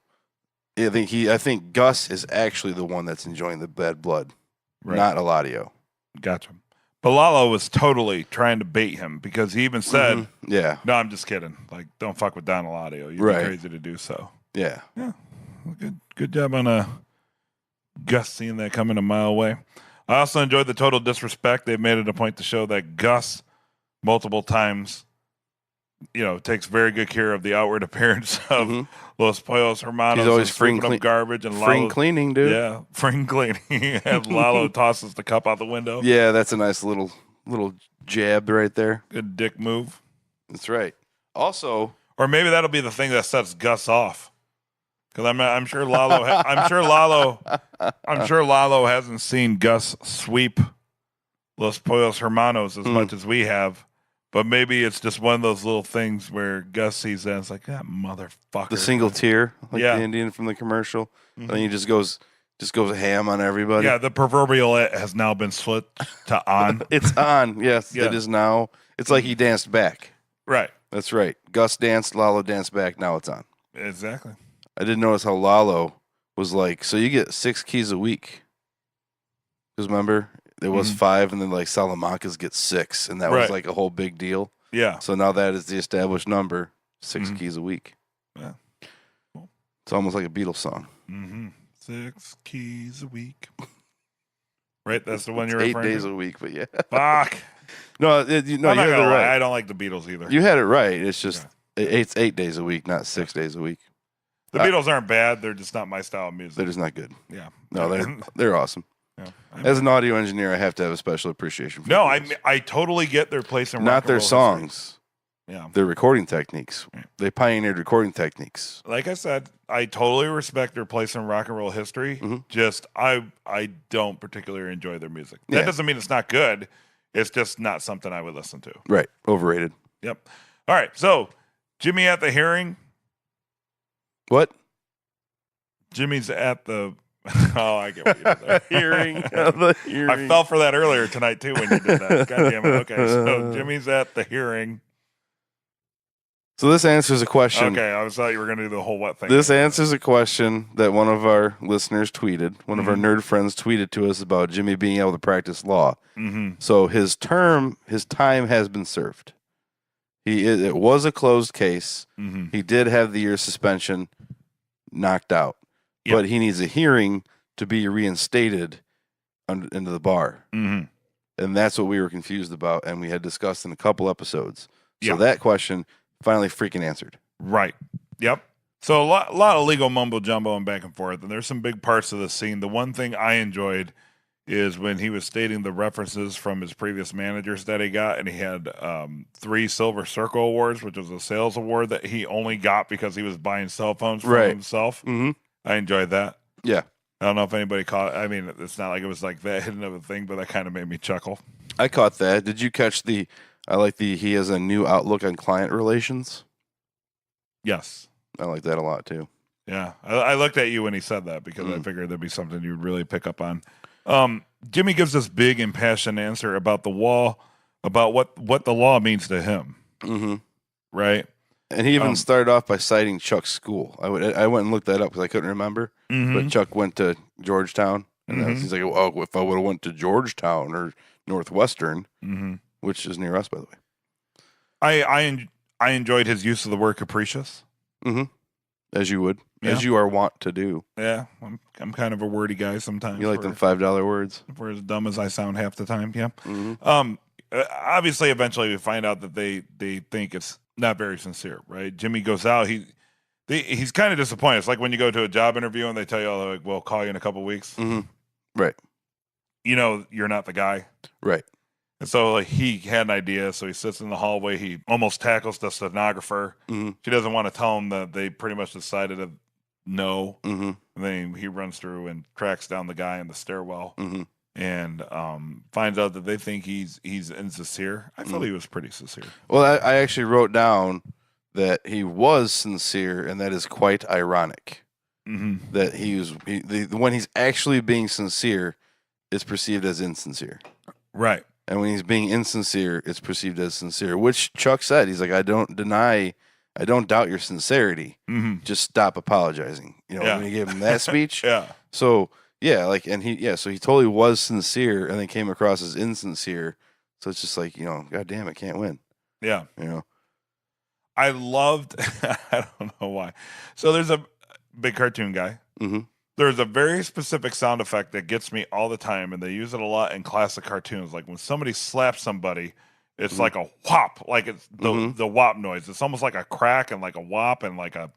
I think Gus is actually the one that's enjoying the bad blood, not Eladio. Gotcha. But Lalo was totally trying to bait him, because he even said, "Yeah, no, I'm just kidding. Like, don't fuck with Don Eladio. You'd be crazy to do so." Yeah. Yeah. Well, good job on Gus seeing that coming a mile away. I also enjoyed the total disrespect. They made it a point to show that Gus multiple times, takes very good care of the outward appearance of Los Pollos Hermanos. He's always freeing garbage and Lalo cleaning, dude. Yeah, freeing cleaning. And Lalo tosses the cup out the window. Yeah, that's a nice little jab right there. Good dick move. That's right. Also, or maybe that'll be the thing that sets Gus off. Because I'm sure Lalo. I'm sure Lalo hasn't seen Gus sweep Los Pollos Hermanos as much as we have. But maybe it's just one of those little things where Gus sees that and it's like, that motherfucker. The single tear, like the Indian from the commercial. And he just goes ham on everybody. Yeah, the proverbial it has now been split to on. It's on, yes. It is now. It's like he danced back. Right. That's right. Gus danced, Lalo danced back, now it's on. Exactly. I did notice how Lalo was like, so you get 6 keys a week. Because remember, there was 5, and then like Salamancas get 6, and that was like a whole big deal. Yeah. So now that is the established number, 6 keys a week. Yeah. Cool. It's almost like a Beatles song. 6 keys a week. right? That's the one you're It's referring 8 days to? a week, but yeah. Fuck. No, I'm you not had it gonna lie. right. I don't like the Beatles either. You had it right. It's just it's 8 days a week, not 6 days a week. The Beatles aren't bad. They're just not my style of music. They're just not good. Yeah. No, they're awesome. Yeah. As an audio engineer, I have to have a special appreciation for No, the Beatles. I totally get their place in rock Not and their roll songs. history. Yeah. Their recording techniques. Yeah. They pioneered recording techniques. Like I said, I totally respect their place in rock and roll history. Mhm. Just I don't particularly enjoy their music. That Yeah. doesn't mean it's not good. It's just not something I would listen to. Right. Overrated. Yep. All right. So Jimmy at the hearing. What? Jimmy's at the. Oh, I get what you did there. Hearing. The hearing. I fell for that earlier tonight too when you did that. God damn it. Okay, so Jimmy's at the hearing. So this answers a question. Okay, I thought you were going to do the whole what thing. This answers a question that one of our listeners tweeted. One of our nerd friends tweeted to us about Jimmy being able to practice law. Mm-hmm. So his time has been served. It was a closed case. Mm-hmm. He did have the year suspension knocked out, Yep. but he needs a hearing to be reinstated into the bar. Mm-hmm. And that's what we were confused about, and we had discussed in a couple episodes. So Yeah. that question finally freaking answered. Right. Yep. So a lot of legal mumbo jumbo and back and forth, and there's some big parts of the scene. The one thing I enjoyed is when he was stating the references from his previous managers that he got, and he had 3 Silver Circle Awards, which was a sales award that he only got because he was buying cell phones for Right. himself. Mm-hmm. I enjoyed that. Yeah. I don't know if anybody caught it. I mean, it's not like it was like that hidden of a thing, but that kind of made me chuckle. I caught that. Did you catch he has a new outlook on client relations? Yes. I like that a lot too. Yeah. I looked at you when he said that because I figured there'd be something you'd really pick up on. Jimmy gives this big impassioned answer about the wall, about what the law means to him. Mm-hmm. Right. And he even started off by citing Chuck's school. I went and looked that up because I couldn't remember. Mm-hmm. But Chuck went to Georgetown, and he's like, "Oh, if I would have went to Georgetown or Northwestern, which is near us, by the way." I enjoyed his use of the word capricious. Mm-hmm. As you would, Yeah. as you are wont to do. Yeah, I'm kind of a wordy guy sometimes. You like them $5 words. For as dumb as I sound half the time. Yeah. Mm-hmm. Obviously, eventually we find out that they think it's not very sincere, right? Jimmy goes out. He's kind of disappointed. It's like when you go to a job interview and they tell you, "Oh, like, we'll call you in a couple weeks." Mm-hmm. Right. You know, you're not the guy. Right. And so like, he had an idea. So he sits in the hallway. He almost tackles the stenographer. Mm-hmm. She doesn't want to tell him that they pretty much decided to no. Mm-hmm. And then he runs through and tracks down the guy in the stairwell. Mm-hmm. And finds out that they think he's insincere. I thought he was pretty sincere. Well, I actually wrote down that he was sincere, and that is quite ironic. Mm-hmm. That when he's actually being sincere, it's perceived as insincere, Right. and when he's being insincere, it's perceived as sincere. Which Chuck said, he's like, I don't doubt your sincerity. Mm-hmm. Just stop apologizing. You know, Yeah. when he gave him that speech. Yeah. So yeah, so he totally was sincere, and then came across as insincere. So it's just like, God damn it, can't win. Yeah. You know. I loved, I don't know why. So there's a big cartoon guy. Mm-hmm. There's a very specific sound effect that gets me all the time, and they use it a lot in classic cartoons. Like when somebody slaps somebody, it's like a whop, like it's the whop noise. It's almost like a crack and like a whop and like a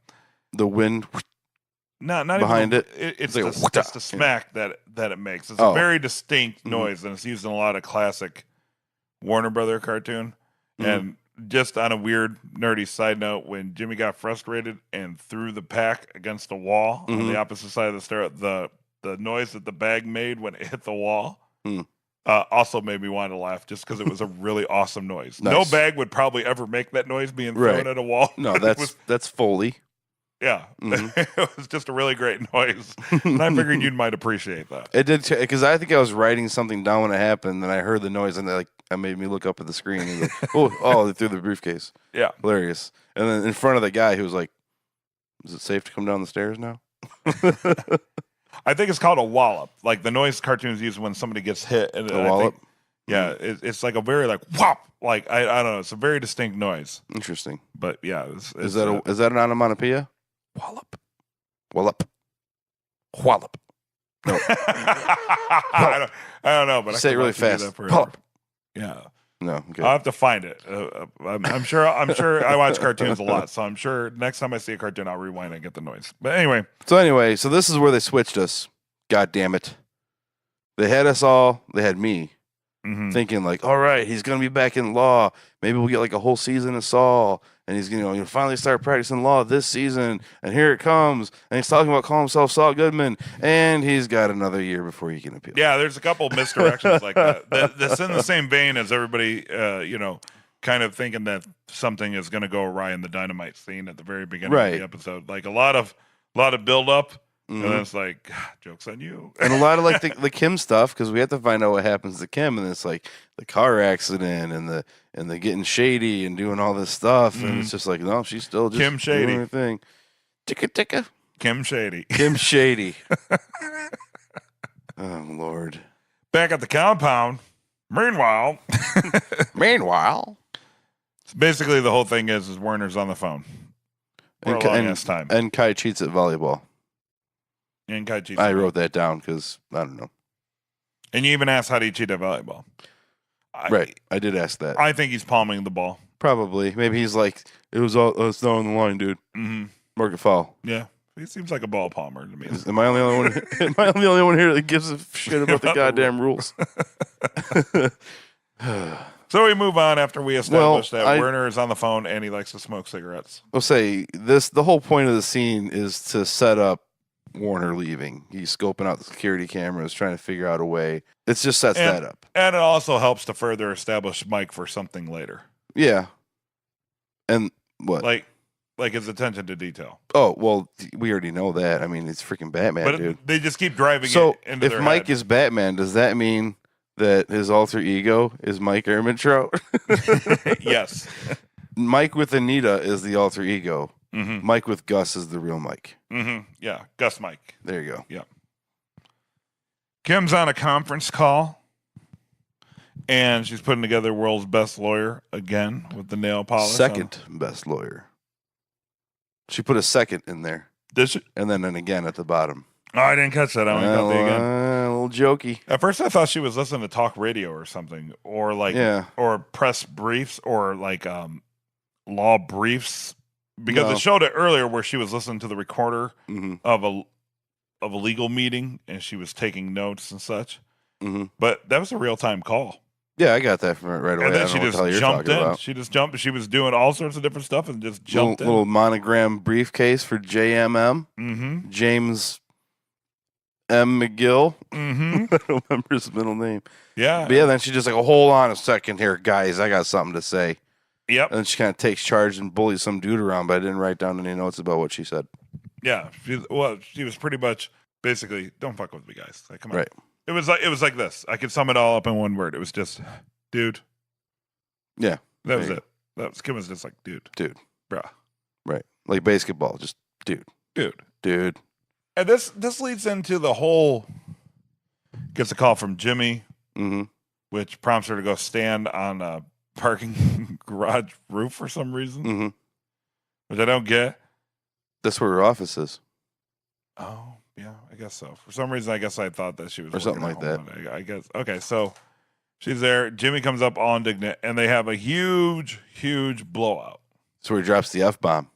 The wind. not behind even, it. It's like just the smack that it makes. It's Oh. a very distinct noise, and it's used in a lot of classic Warner Brother cartoon. And just on a weird nerdy side note, when Jimmy got frustrated and threw the pack against the wall on the opposite side of the stair, the noise that the bag made when it hit the wall also made me want to laugh, just because it was a really awesome noise. Nice. No bag would probably ever make that noise being thrown Right. at a wall. No, It was- that's Foley. yeah. It was just a really great noise, and I figured you might appreciate that. It did, because I think I was writing something down when it happened, and I heard the noise, and it made me look up at the screen. And like, oh, they threw the briefcase. Yeah. Hilarious. And then in front of the guy, who was like, "Is it safe to come down the stairs now?" I think it's called a wallop, like the noise cartoons use when somebody gets hit. And A wallop. Yeah, it's like a very like whop, like I don't know, it's a very distinct noise. Interesting. But yeah, Is that an onomatopoeia? Wallop. Wallop. Wallop. I don't know, but Say I it could really let you do fast. that forever. Yeah. No, okay. I'll have to find it. I'm sure I watch cartoons a lot, so I'm sure next time I see a cartoon, I'll rewind and get the noise. But anyway. So this is where they switched us. God damn it. They had me thinking like, all right, he's going to be back in law. Maybe we'll get like a whole season of Saul. And he's going to finally start practicing law this season. And here it comes. And he's talking about calling himself Saul Goodman. And he's got another year before he can appeal. Yeah, there's a couple misdirections like that. That's in the same vein as everybody, kind of thinking that something is going to go awry in the Dynamite scene at the very beginning of the episode. Like a lot of build up. And then it's like, joke's on you. And a lot of like the Kim stuff, because we have to find out what happens to Kim, and it's like the car accident and the getting shady and doing all this stuff, and it's just like, no, she's still just Kim Shady. doing her thing. Ticka. Kim Shady. Kim Shady. Oh Lord. Back at the compound. Meanwhile, basically the whole thing is Werner's on the phone. Time. And Kai cheats at volleyball. And Kai cheats. I wrote that down because I don't know. And you even asked how do you cheat at volleyball? Right, I did ask that. I think he's palming the ball. Probably. Maybe he's like, it's not on the line, dude. Mm-hmm. Mark it foul. Yeah, he seems like a ball palmer to me. Am I the only one here that gives a shit about the goddamn rules? So we move on after we establish that Werner is on the phone and he likes to smoke cigarettes. I'll say this: the whole point of the scene is to set up Warner leaving. He's scoping out the security cameras, trying to figure out a way. It just sets that up. And it also helps to further establish Mike for something later. Yeah. And what? Like his attention to detail. Oh, well, we already know that. I mean, it's freaking Batman, but dude. They just keep driving so it into their if Mike head. is Batman, does that mean that his alter ego is Mike Ehrmantraut? Yes. Mike with Anita is the alter ego. Mm-hmm. Mike with Gus is the real Mike. Mm-hmm. Yeah, Gus Mike. There you go. Yeah. Kim's on a conference call, and she's putting together world's best lawyer again with the nail polish. Second best lawyer. She put a second in there. Did she? And then again at the bottom. Oh, I didn't catch that. I only got the again. A little jokey. At first, I thought she was listening to talk radio or something, or or press briefs, or like law briefs, because it showed it earlier where she was listening to the recorder of a legal meeting and she was taking notes and such. Mm-hmm. But that was a real time call. Yeah, I got that from right away. And then she just jumped in. About. She just jumped. She was doing all sorts of different stuff and just jumped in. Little monogram briefcase for JMM. Mm-hmm. James M. McGill. Mm-hmm. I don't remember his middle name. Yeah. But yeah, then she just like, hold on a second here, guys. I got something to say. Yep. And then she kind of takes charge and bullies some dude around, but I didn't write down any notes about what she said. Yeah. She was pretty much basically, don't fuck with me, guys. Like, come on. Right. It was like this. I could sum it all up in one word. It was just, dude. Yeah. That was it. Kim was just like, dude. Dude. Bruh. Right. Like basketball. Just dude. Dude. Dude. And this leads into the whole, gets a call from Jimmy, which prompts her to go stand on a parking garage roof for some reason, which I don't get. That's where her office is. Oh, yeah, I guess so. For some reason, I guess I thought that she was or something like that. I guess. Okay, so she's there. Jimmy comes up all indignant, and they have a huge, huge blowout. That's where he drops the F-bomb.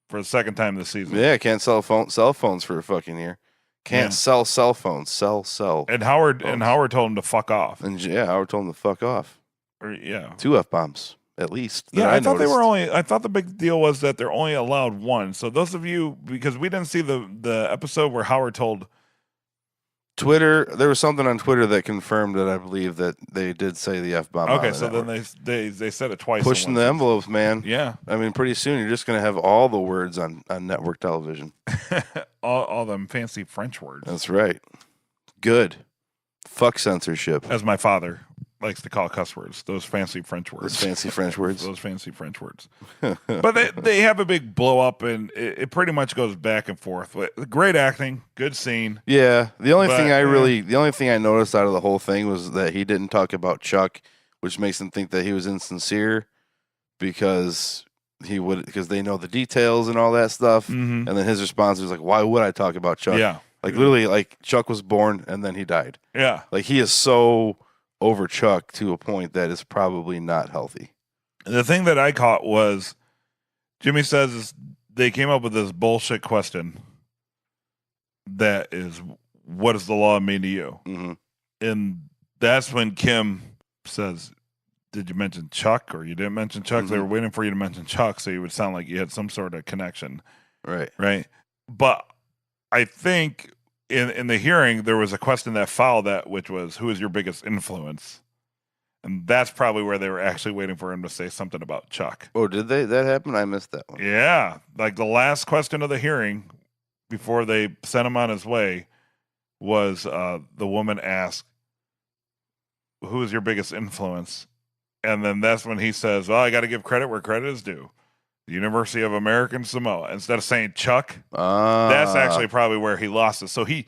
For the second time this season. Yeah, can't sell cell phones for a fucking year. Can't sell cell phones. Sell. And Howard told him to fuck off. And Howard told him to fuck off. Or, yeah. 2 F-bombs at least. Yeah, I thought the big deal was that they're only allowed 1. So those of you, because we didn't see the episode where Howard told Twitter, there was something on Twitter that confirmed that I believe that they did say the F-bomb. Okay, so then they said it twice. Pushing the envelopes, man. Yeah. I mean, pretty soon you're just going to have all the words on network television. all them fancy French words. That's right. Good. Fuck censorship. As my father likes to call cuss words, those fancy French words. Those fancy French words. Those fancy French words. But they have a big blow up, and it pretty much goes back and forth. Great acting, good scene. Yeah. The only thing I noticed out of the whole thing was that he didn't talk about Chuck, which makes them think that he was insincere because they know the details and all that stuff. And then his response was like, "Why would I talk about Chuck?" Yeah. Like literally, like Chuck was born and then he died. Yeah. Like he is so over Chuck to a point that is probably not healthy. The thing that I caught was Jimmy says they came up with this bullshit question that is, what does the law mean to you? Mm-hmm. And that's when Kim says, did you mention Chuck or you didn't mention Chuck? Mm-hmm. They were waiting for you to mention Chuck so you would sound like you had some sort of connection. Right. But I think in the hearing, there was a question that followed that, which was, who is your biggest influence? And that's probably where they were actually waiting for him to say something about Chuck. Oh, did that happen? I missed that one. Yeah. Like the last question of the hearing before they sent him on his way was the woman asked, who is your biggest influence? And then that's when he says, well, I got to give credit where credit is due. The University of American Samoa. Instead of saying Chuck, that's actually probably where he lost it. So in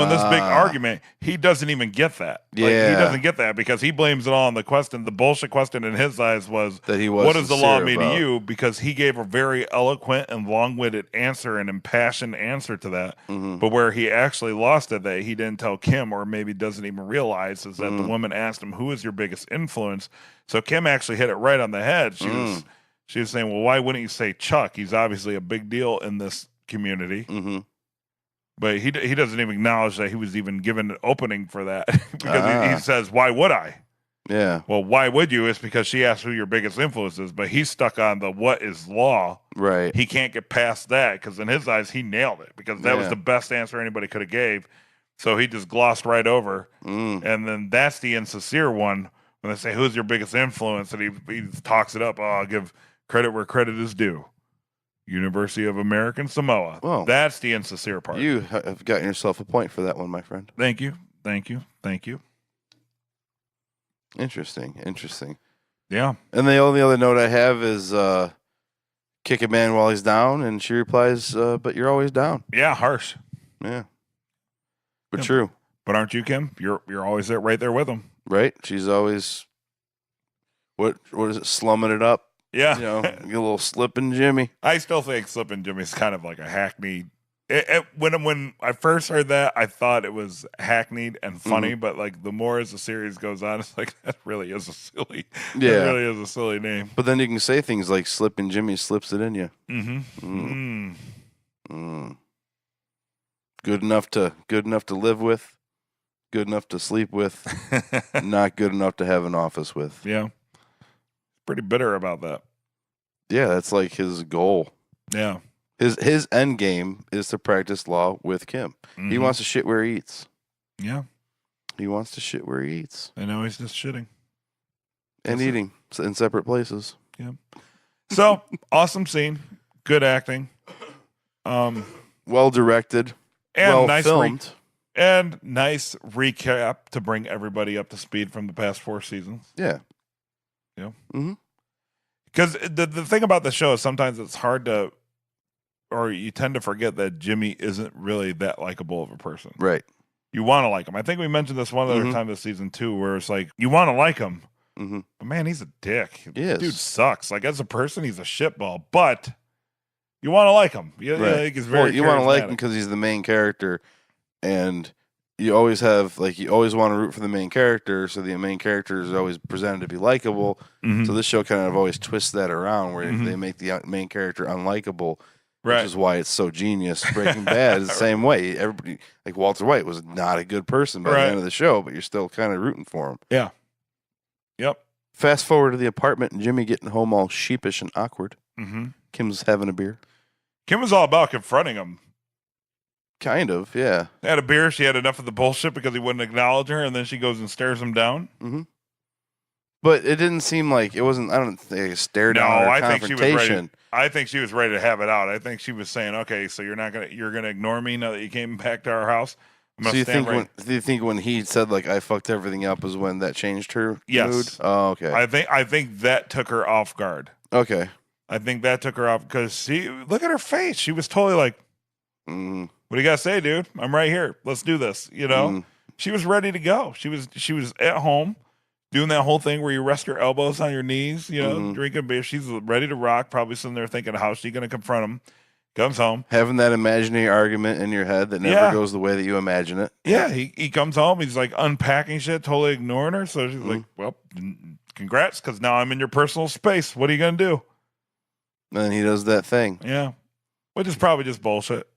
this big argument, he doesn't even get that. Yeah. Like, he doesn't get that because he blames it all on the question. The bullshit question in his eyes was, that he was what does the law mean about. to you? Because he gave a very eloquent and long-winded answer, an impassioned answer to that. Mm-hmm. But where he actually lost it, that he didn't tell Kim, or maybe doesn't even realize, is that the woman asked him, who is your biggest influence? So Kim actually hit it right on the head. She was saying, well, why wouldn't you say Chuck? He's obviously a big deal in this community. Mm-hmm. But he doesn't even acknowledge that he was even given an opening for that. Because he says, why would I? Yeah. Well, why would you? It's because she asked who your biggest influence is. But he's stuck on the what is law. Right. He can't get past that because in his eyes, he nailed it. Because that was the best answer anybody could have gave. So he just glossed right over. And then that's the insincere one. When they say, who's your biggest influence? And he talks it up. Oh, I'll give credit where credit is due. University of American Samoa. Well, that's the insincere part. You have gotten yourself a point for that one, my friend. Thank you. Interesting. Yeah. And the only other note I have is kick a man while he's down, and she replies, but you're always down. Yeah, harsh. Yeah. But true. But aren't you, Kim? You're always there, right there with him. Right? She's always, what is it, slumming it up? Yeah. You know, get a little slipping Jimmy. I still think Slippin' Jimmy's kind of like a hackneyed. When I first heard that, I thought it was hackneyed and funny, but like the more as the series goes on, it's like that really is a silly name. But then you can say things like Slippin' Jimmy slips it in you. Good enough to live with, good enough to sleep with, not good enough to have an office with. Yeah. Pretty bitter about that. Yeah, that's like his goal. Yeah. His end game is to practice law with Kim. He wants to shit where he eats. Yeah. He wants to shit where he eats. I know he's just shitting. And eating in separate places. Yeah. So, awesome scene. Good acting. Well directed. And well nice filmed. And nice recap to bring everybody up to speed from the past 4 seasons. Yeah. Yeah. Mm-hmm. Because the thing about the show is sometimes it's hard to, or you tend to forget that Jimmy isn't really that likable of a person. Right. You want to like him. I think we mentioned this one other time this season too, where it's like, you want to like him, but man, he's a dick. Yes. Dude sucks. Like as a person, he's a shitball, but you want to like him. You want to like him because he's the main character, and you always want to root for the main character, so the main character is always presented to be likable. So this show kind of always twists that around, where they make the main character unlikable, which is why it's so genius. Breaking Bad is the same way. Everybody, like Walter White, was not a good person by the end of the show, but you're still kind of rooting for him. Yeah. Yep. Fast forward to the apartment, and Jimmy getting home all sheepish and awkward. Kim's having a beer. Kim was all about confronting him. Kind of, yeah. Had a beer. She had enough of the bullshit because he wouldn't acknowledge her, and then she goes and stares him down. But it didn't seem like it wasn't. I don't think a stare down or confrontation. I think she was ready to have it out. I think she was saying, "Okay, so you're gonna ignore me now that you came back to our house." Do you think when he said like I fucked everything up is when that changed her mood? Oh, okay. I think that took her off guard. Okay. I think that took her off because she look at her face. She was totally like, "What do you gotta say, dude? I'm right here. Let's do this." You know, she was ready to go. She was at home doing that whole thing where you rest your elbows on your knees. You know, drinking beer. She's ready to rock. Probably sitting there thinking, "How's she gonna confront him?" Comes home. Having that imaginary argument in your head that never goes the way that you imagine it. Yeah, he comes home. He's like unpacking shit, totally ignoring her. So she's like, well, congrats, because now I'm in your personal space. What are you going to do? And then he does that thing. Yeah. Which is probably just bullshit.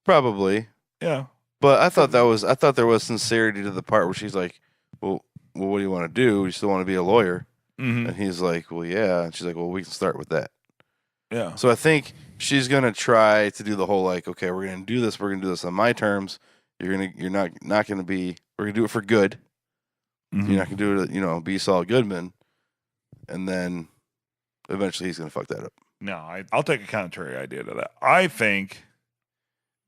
Probably. Yeah. But I thought there was sincerity to the part where she's like, well, what do you want to do? You still want to be a lawyer? Mm-hmm. And he's like, well, yeah. And she's like, well, we can start with that. Yeah. So I think she's gonna try to do the whole like, okay, we're gonna do this. We're gonna do this on my terms. You're not gonna be. We're gonna do it for good. Mm-hmm. You're not gonna do it. Be Saul Goodman. And then eventually he's gonna fuck that up. No, I'll take a contrary idea to that. I think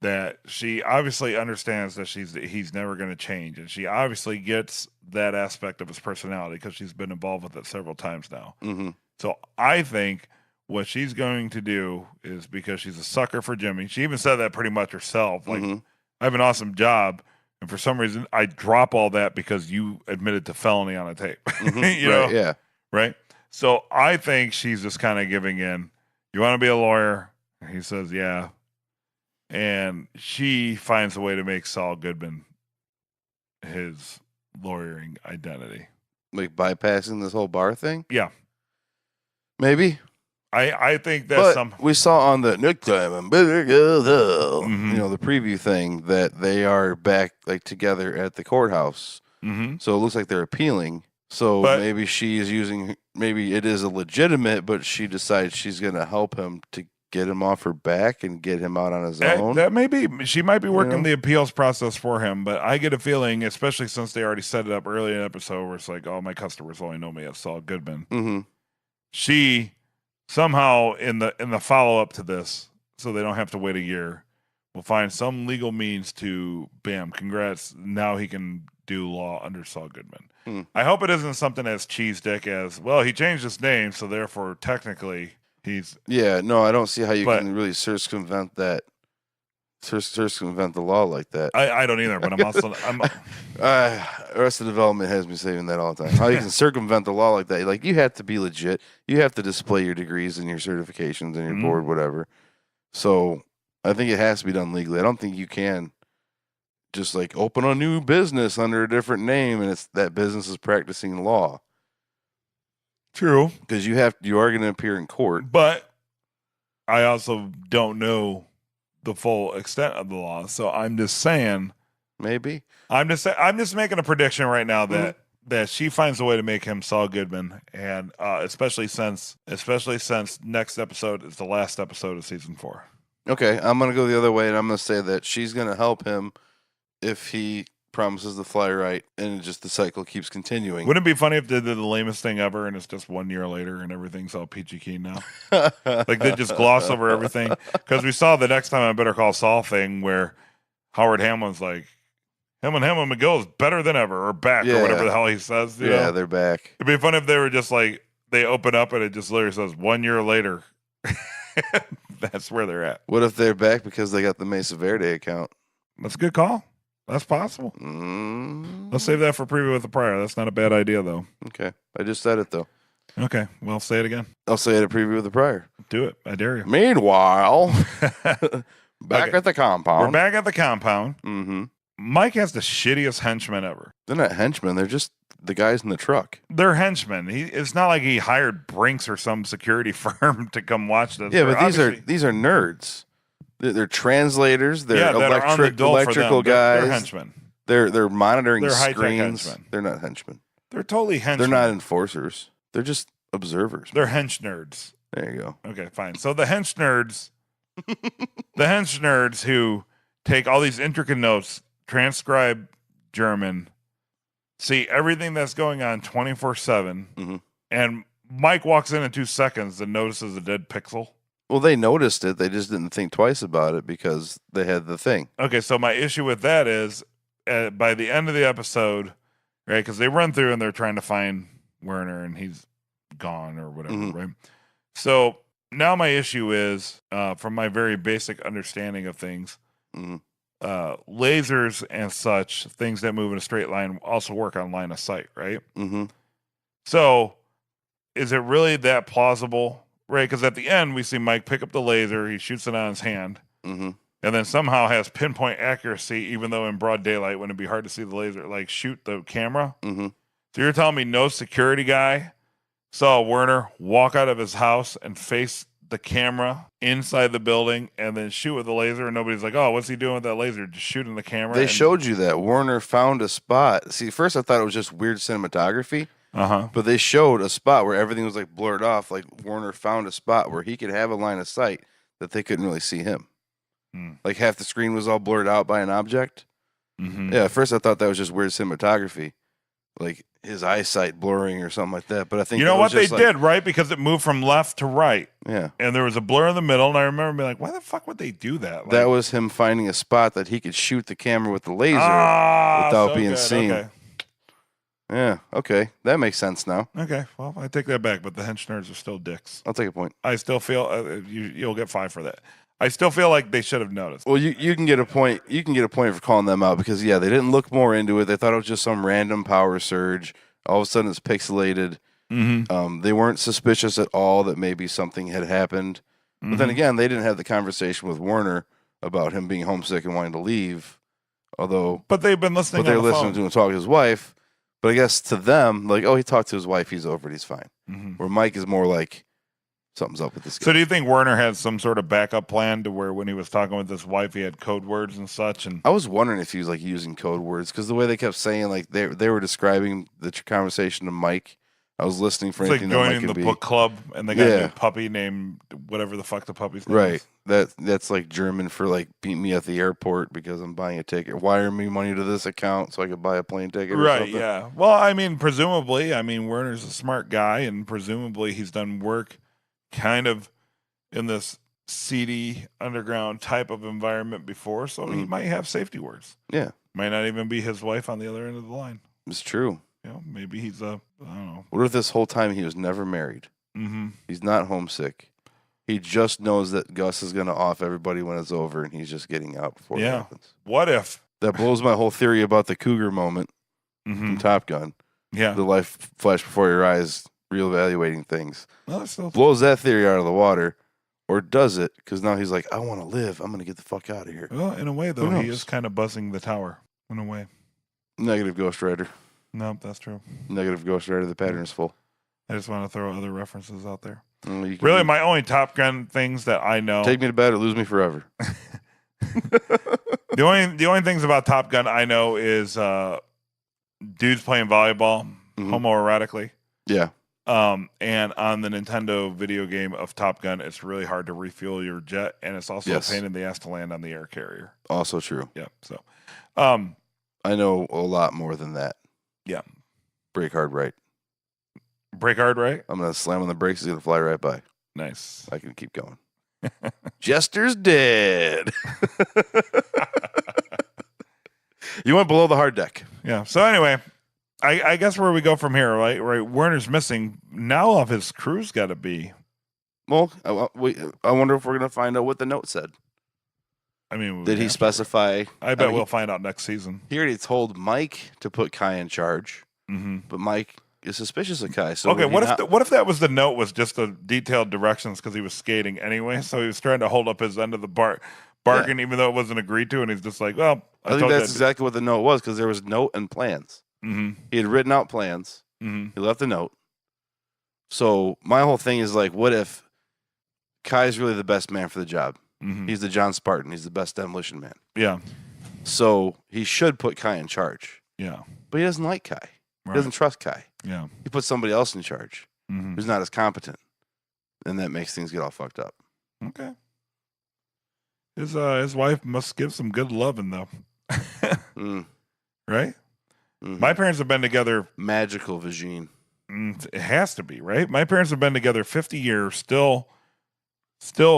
that she obviously understands that he's never going to change, and she obviously gets that aspect of his personality because she's been involved with it several times now. Mm-hmm. So I think what she's going to do is, because she's a sucker for Jimmy. She even said that pretty much herself. Like, I have an awesome job, and for some reason I drop all that because you admitted to felony on a tape. You know? Yeah. Right. So I think she's just kind of giving in. You want to be a lawyer? He says, yeah. And she finds a way to make Saul Goodman his lawyering identity. Like bypassing this whole bar thing? Yeah. Maybe. I think that's we saw on the next time I'm better go though. The preview thing that they are back like together at the courthouse. Mm-hmm. So it looks like they're appealing. So maybe she is maybe it is a legitimate, but she decides she's going to help him to get him off her back and get him out on his own. That may be, she might be working the appeals process for him, but I get a feeling, especially since they already set it up early in the episode where it's like, oh, my customers only know me as Saul Goodman. Mm-hmm. She somehow in the follow up to this, so they don't have to wait a year, will find some legal means to, bam, congrats. Now he can do law under Saul Goodman. I hope it isn't something as cheese dick as, well, he changed his name, so therefore technically he's... Yeah, no, I don't see how you can really circumvent that. Circumvent the law like that. I don't either, but I'm also... Arrested Development has me saying that all the time. How you can circumvent the law like that. Like, you have to be legit. You have to display your degrees and your certifications and your board, whatever. So I think it has to be done legally. I don't think you can just like open a new business under a different name and it's that business is practicing law. True. Because you are going to appear in court. But I also don't know the full extent of the law. So I'm just saying, maybe. I'm just making a prediction right now that she finds a way to make him Saul Goodman, and especially since next episode is the last episode of season 4. Okay, I'm going to go the other way, and I'm going to say that she's going to help him if he promises to fly right, and just the cycle keeps continuing. Wouldn't it be funny if they did the lamest thing ever, and it's just 1 year later, and everything's all peachy keen now? Like they just gloss over everything, because we saw the Next Time I Better Call Saul thing where Howard Hamlin's like, him and McGill is better than ever, or back, or whatever the hell he says. You know? They're back. It'd be fun if they were just like, they open up and it just literally says 1 year later. That's where they're at. What if they're back because they got the Mesa Verde account? That's a good call. That's possible. Let's save that for Preview with the Prior. That's not a bad idea, though. Okay. I just said it, though. Okay. Well, say it again. I'll say it at Preview with the Prior. Do it. I dare you. Meanwhile, back at the compound. We're back at the compound. Mm-hmm. Mike has the shittiest henchmen ever. They're not henchmen. They're just the guys in the truck. They're henchmen. It's not like he hired Brinks or some security firm to come watch this. Yeah, but these are nerds. They're translators. They're electrical guys. They're henchmen. They're monitoring they're screens. Henchmen. They're not henchmen. They're totally henchmen. They're not enforcers. They're just observers. They're hench nerds. There you go. Okay, fine. So the hench nerds, who take all these intricate notes, transcribe German, see everything that's going on 24/7, and Mike walks in 2 seconds and notices a dead pixel. Well, they noticed it. They just didn't think twice about it because they had the thing. Okay, so my issue with that is by the end of the episode, right, because they run through and they're trying to find Werner and he's gone or whatever, right? So now my issue is, from my very basic understanding of things, lasers and such, things that move in a straight line also work on line of sight, right? So is it really that plausible right? Because at the end we see Mike pick up the laser, he shoots it on his hand, Mm-hmm. and then somehow has pinpoint accuracy, even though in broad daylight when it'd be hard to see the laser, like shoot the camera. Mm-hmm. So you're telling me no security guy saw Werner walk out of his house and face the camera inside the building and then shoot with the laser, and nobody's like, oh, what's he doing with that laser? Just shooting the camera. They showed you that Warner found a spot. See, first I thought it was just weird cinematography, but they showed a spot where everything was like blurred off. Like Warner found a spot where he could have a line of sight that they couldn't really see him. Like half the screen was all blurred out by an object. Yeah, at first I thought that was just weird cinematography, like his eyesight blurring or something like that. But I think you know what they did, right? Because it moved from left to right. Yeah. And there was a blur in the middle, and I remember being like, why the fuck would they do that? Like, that was him finding a spot that he could shoot the camera with the laser without being seen. Okay. Yeah, okay. That makes sense now. Okay, well, I take that back, but the hench nerds are still dicks. I'll take a point. I still feel you'll get 5 for that. I still feel like they should have noticed. Well, you can get a point. You can get a point for calling them out because, yeah, they didn't look more into it. They thought it was just some random power surge. All of a sudden, it's pixelated. They weren't suspicious at all that maybe something had happened. But then again, they didn't have the conversation with Warner about him being homesick and wanting to leave. But they've been listening. But they're on the listening phone. to him talk to his wife. But I guess to them, like, oh, he talked to his wife. He's over it. He's fine. Where Mike is more like, something's up with this guy. So do you think Werner had some sort of backup plan to where when he was talking with his wife, he had code words and such? And I was wondering if he was like using code words because the way they kept saying like they were describing the conversation to Mike. I was listening for it's anything like that Mike joining could the be. book club, and they got a new puppy named whatever the fuck the puppy's name Right. is. That's like German for like beat me at the airport because I'm buying a ticket. Wire me money to this account so I could buy a plane ticket. Or Right. something. Yeah. Well, I mean, presumably, Werner's a smart guy, and presumably he's done work kind of in this seedy underground type of environment before, so he might have safety words. Yeah. Might not even be his wife on the other end of the line. It's true. You know, maybe he's I don't know. What if this whole time he was never married? He's not homesick. He just knows that Gus is going to off everybody when it's over, and he's just getting out before it happens. What if? That blows my whole theory about the cougar moment from Top Gun. Yeah. The life flash before your eyes, reevaluating things. Well, still blows that theory out of the water. Or does it? Because now he's like, I want to live. I'm going to get the fuck out of here. Well, in a way, though, he is kind of buzzing the tower. In a way. Negative Ghost Rider. No, that's true. Negative Ghost Rider. The pattern is full. I just want to throw other references out there. Really, my only Top Gun things that I know. Take me to bed or lose me forever. The only things about Top Gun I know is dudes playing volleyball homoerotically. Yeah. And on the Nintendo video game of Top Gun, it's really hard to refuel your jet, and it's also a pain in the ass to land on the air carrier. Also true. Yeah. So, I know a lot more than that. Yeah. Brake hard right. Brake hard right. I'm gonna slam on the brakes. He's gonna fly right by. Nice. I can keep going. Jester's dead. You went below the hard deck. Yeah. So anyway, I guess where we go from here, right? Right. Werner's missing. Now all of his crew's got to be. Well, I wonder if we're gonna find out what the note said. I mean, did he specify? I bet we'll find out next season. He already told Mike to put Kai in charge, but Mike is suspicious of Kai. So okay, what if that was the note was just the detailed directions because he was skating anyway, so he was trying to hold up his end of the bargain even though it wasn't agreed to, and he's just like, well, I think that's exactly what the note was because there was note and plans. He had written out plans. He left a note. So my whole thing is like, what if Kai's really the best man for the job? He's the John Spartan. He's the best demolition man. Yeah. So he should put Kai in charge. Yeah. But he doesn't like Kai. He doesn't trust Kai. Yeah. He puts somebody else in charge who's not as competent. And that makes things get all fucked up. Okay. His wife must give some good loving though. Right? My parents have been together. Magical vagine. It has to be, right? My parents have been together 50 years, still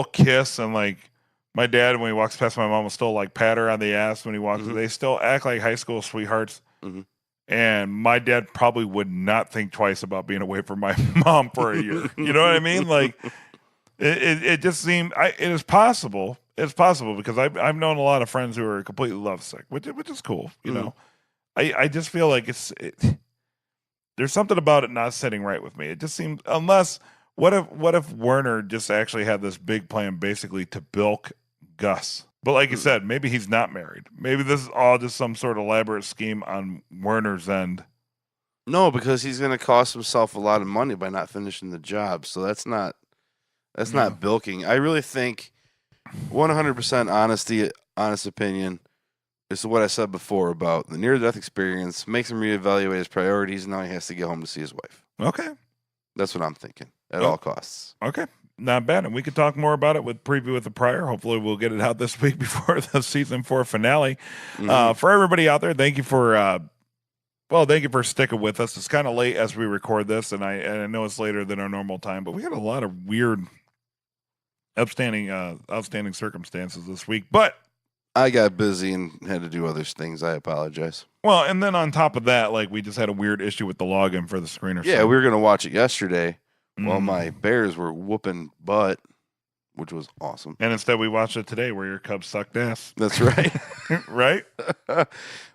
kiss, and like my dad, when he walks past my mom, will still like pat her on the ass when he walks. They still act like high school sweethearts. And my dad probably would not think twice about being away from my mom for a year. You know what I mean? Like it just seemed it is possible. It's possible because I've known a lot of friends who are completely lovesick, which is cool. You know, I just feel like there's something about it not sitting right with me. It just seems, unless What if Werner just actually had this big plan basically to bilk Gus? But like you said, maybe he's not married. Maybe this is all just some sort of elaborate scheme on Werner's end. No, because he's going to cost himself a lot of money by not finishing the job. So that's not bilking. I really think 100% honest opinion is what I said before about the near-death experience makes him reevaluate his priorities. Now he has to get home to see his wife. Okay. That's what I'm thinking at all costs. Okay. Not bad. And we could talk more about it with Preview with the Prior. Hopefully we'll get it out this week before the season 4 finale. For everybody out there, thank you for sticking with us. It's kind of late as we record this, and I know it's later than our normal time, but we had a lot of weird outstanding circumstances this week. But I got busy and had to do other things. I apologize. Well, and then on top of that, like we just had a weird issue with the login for the screener. Yeah, we were going to watch it yesterday while my Bears were whooping butt, which was awesome. And instead we watched it today where your Cubs sucked ass. That's right. Right?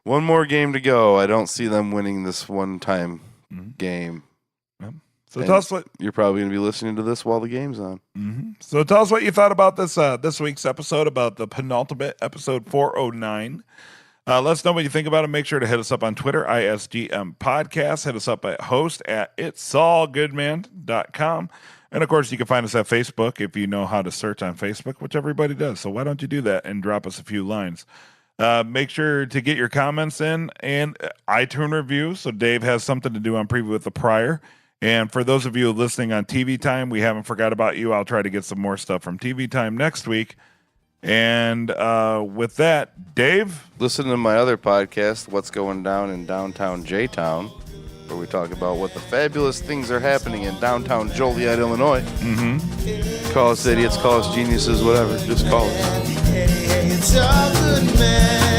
One more game to go. I don't see them winning this one-time game. So tell us what you're probably going to be listening to this while the game's on. So tell us what you thought about this week's episode, about the penultimate episode 409. Let us know what you think about it. Make sure to hit us up on Twitter, ISGM Podcast. Hit us up at host@itsallgoodman.com. And, of course, you can find us at Facebook if you know how to search on Facebook, which everybody does. So why don't you do that and drop us a few lines? Make sure to get your comments in and iTunes review. So Dave has something to do on Preview with the Prior. And for those of you listening on TV Time, we haven't forgot about you. I'll try to get some more stuff from TV Time next week. And with that, Dave? Listen to my other podcast, What's Going Down in Downtown J-Town, where we talk about what the fabulous things are happening in downtown Joliet, Illinois. Call us idiots, call us geniuses, whatever. Just call us. Hey, it's all good, man.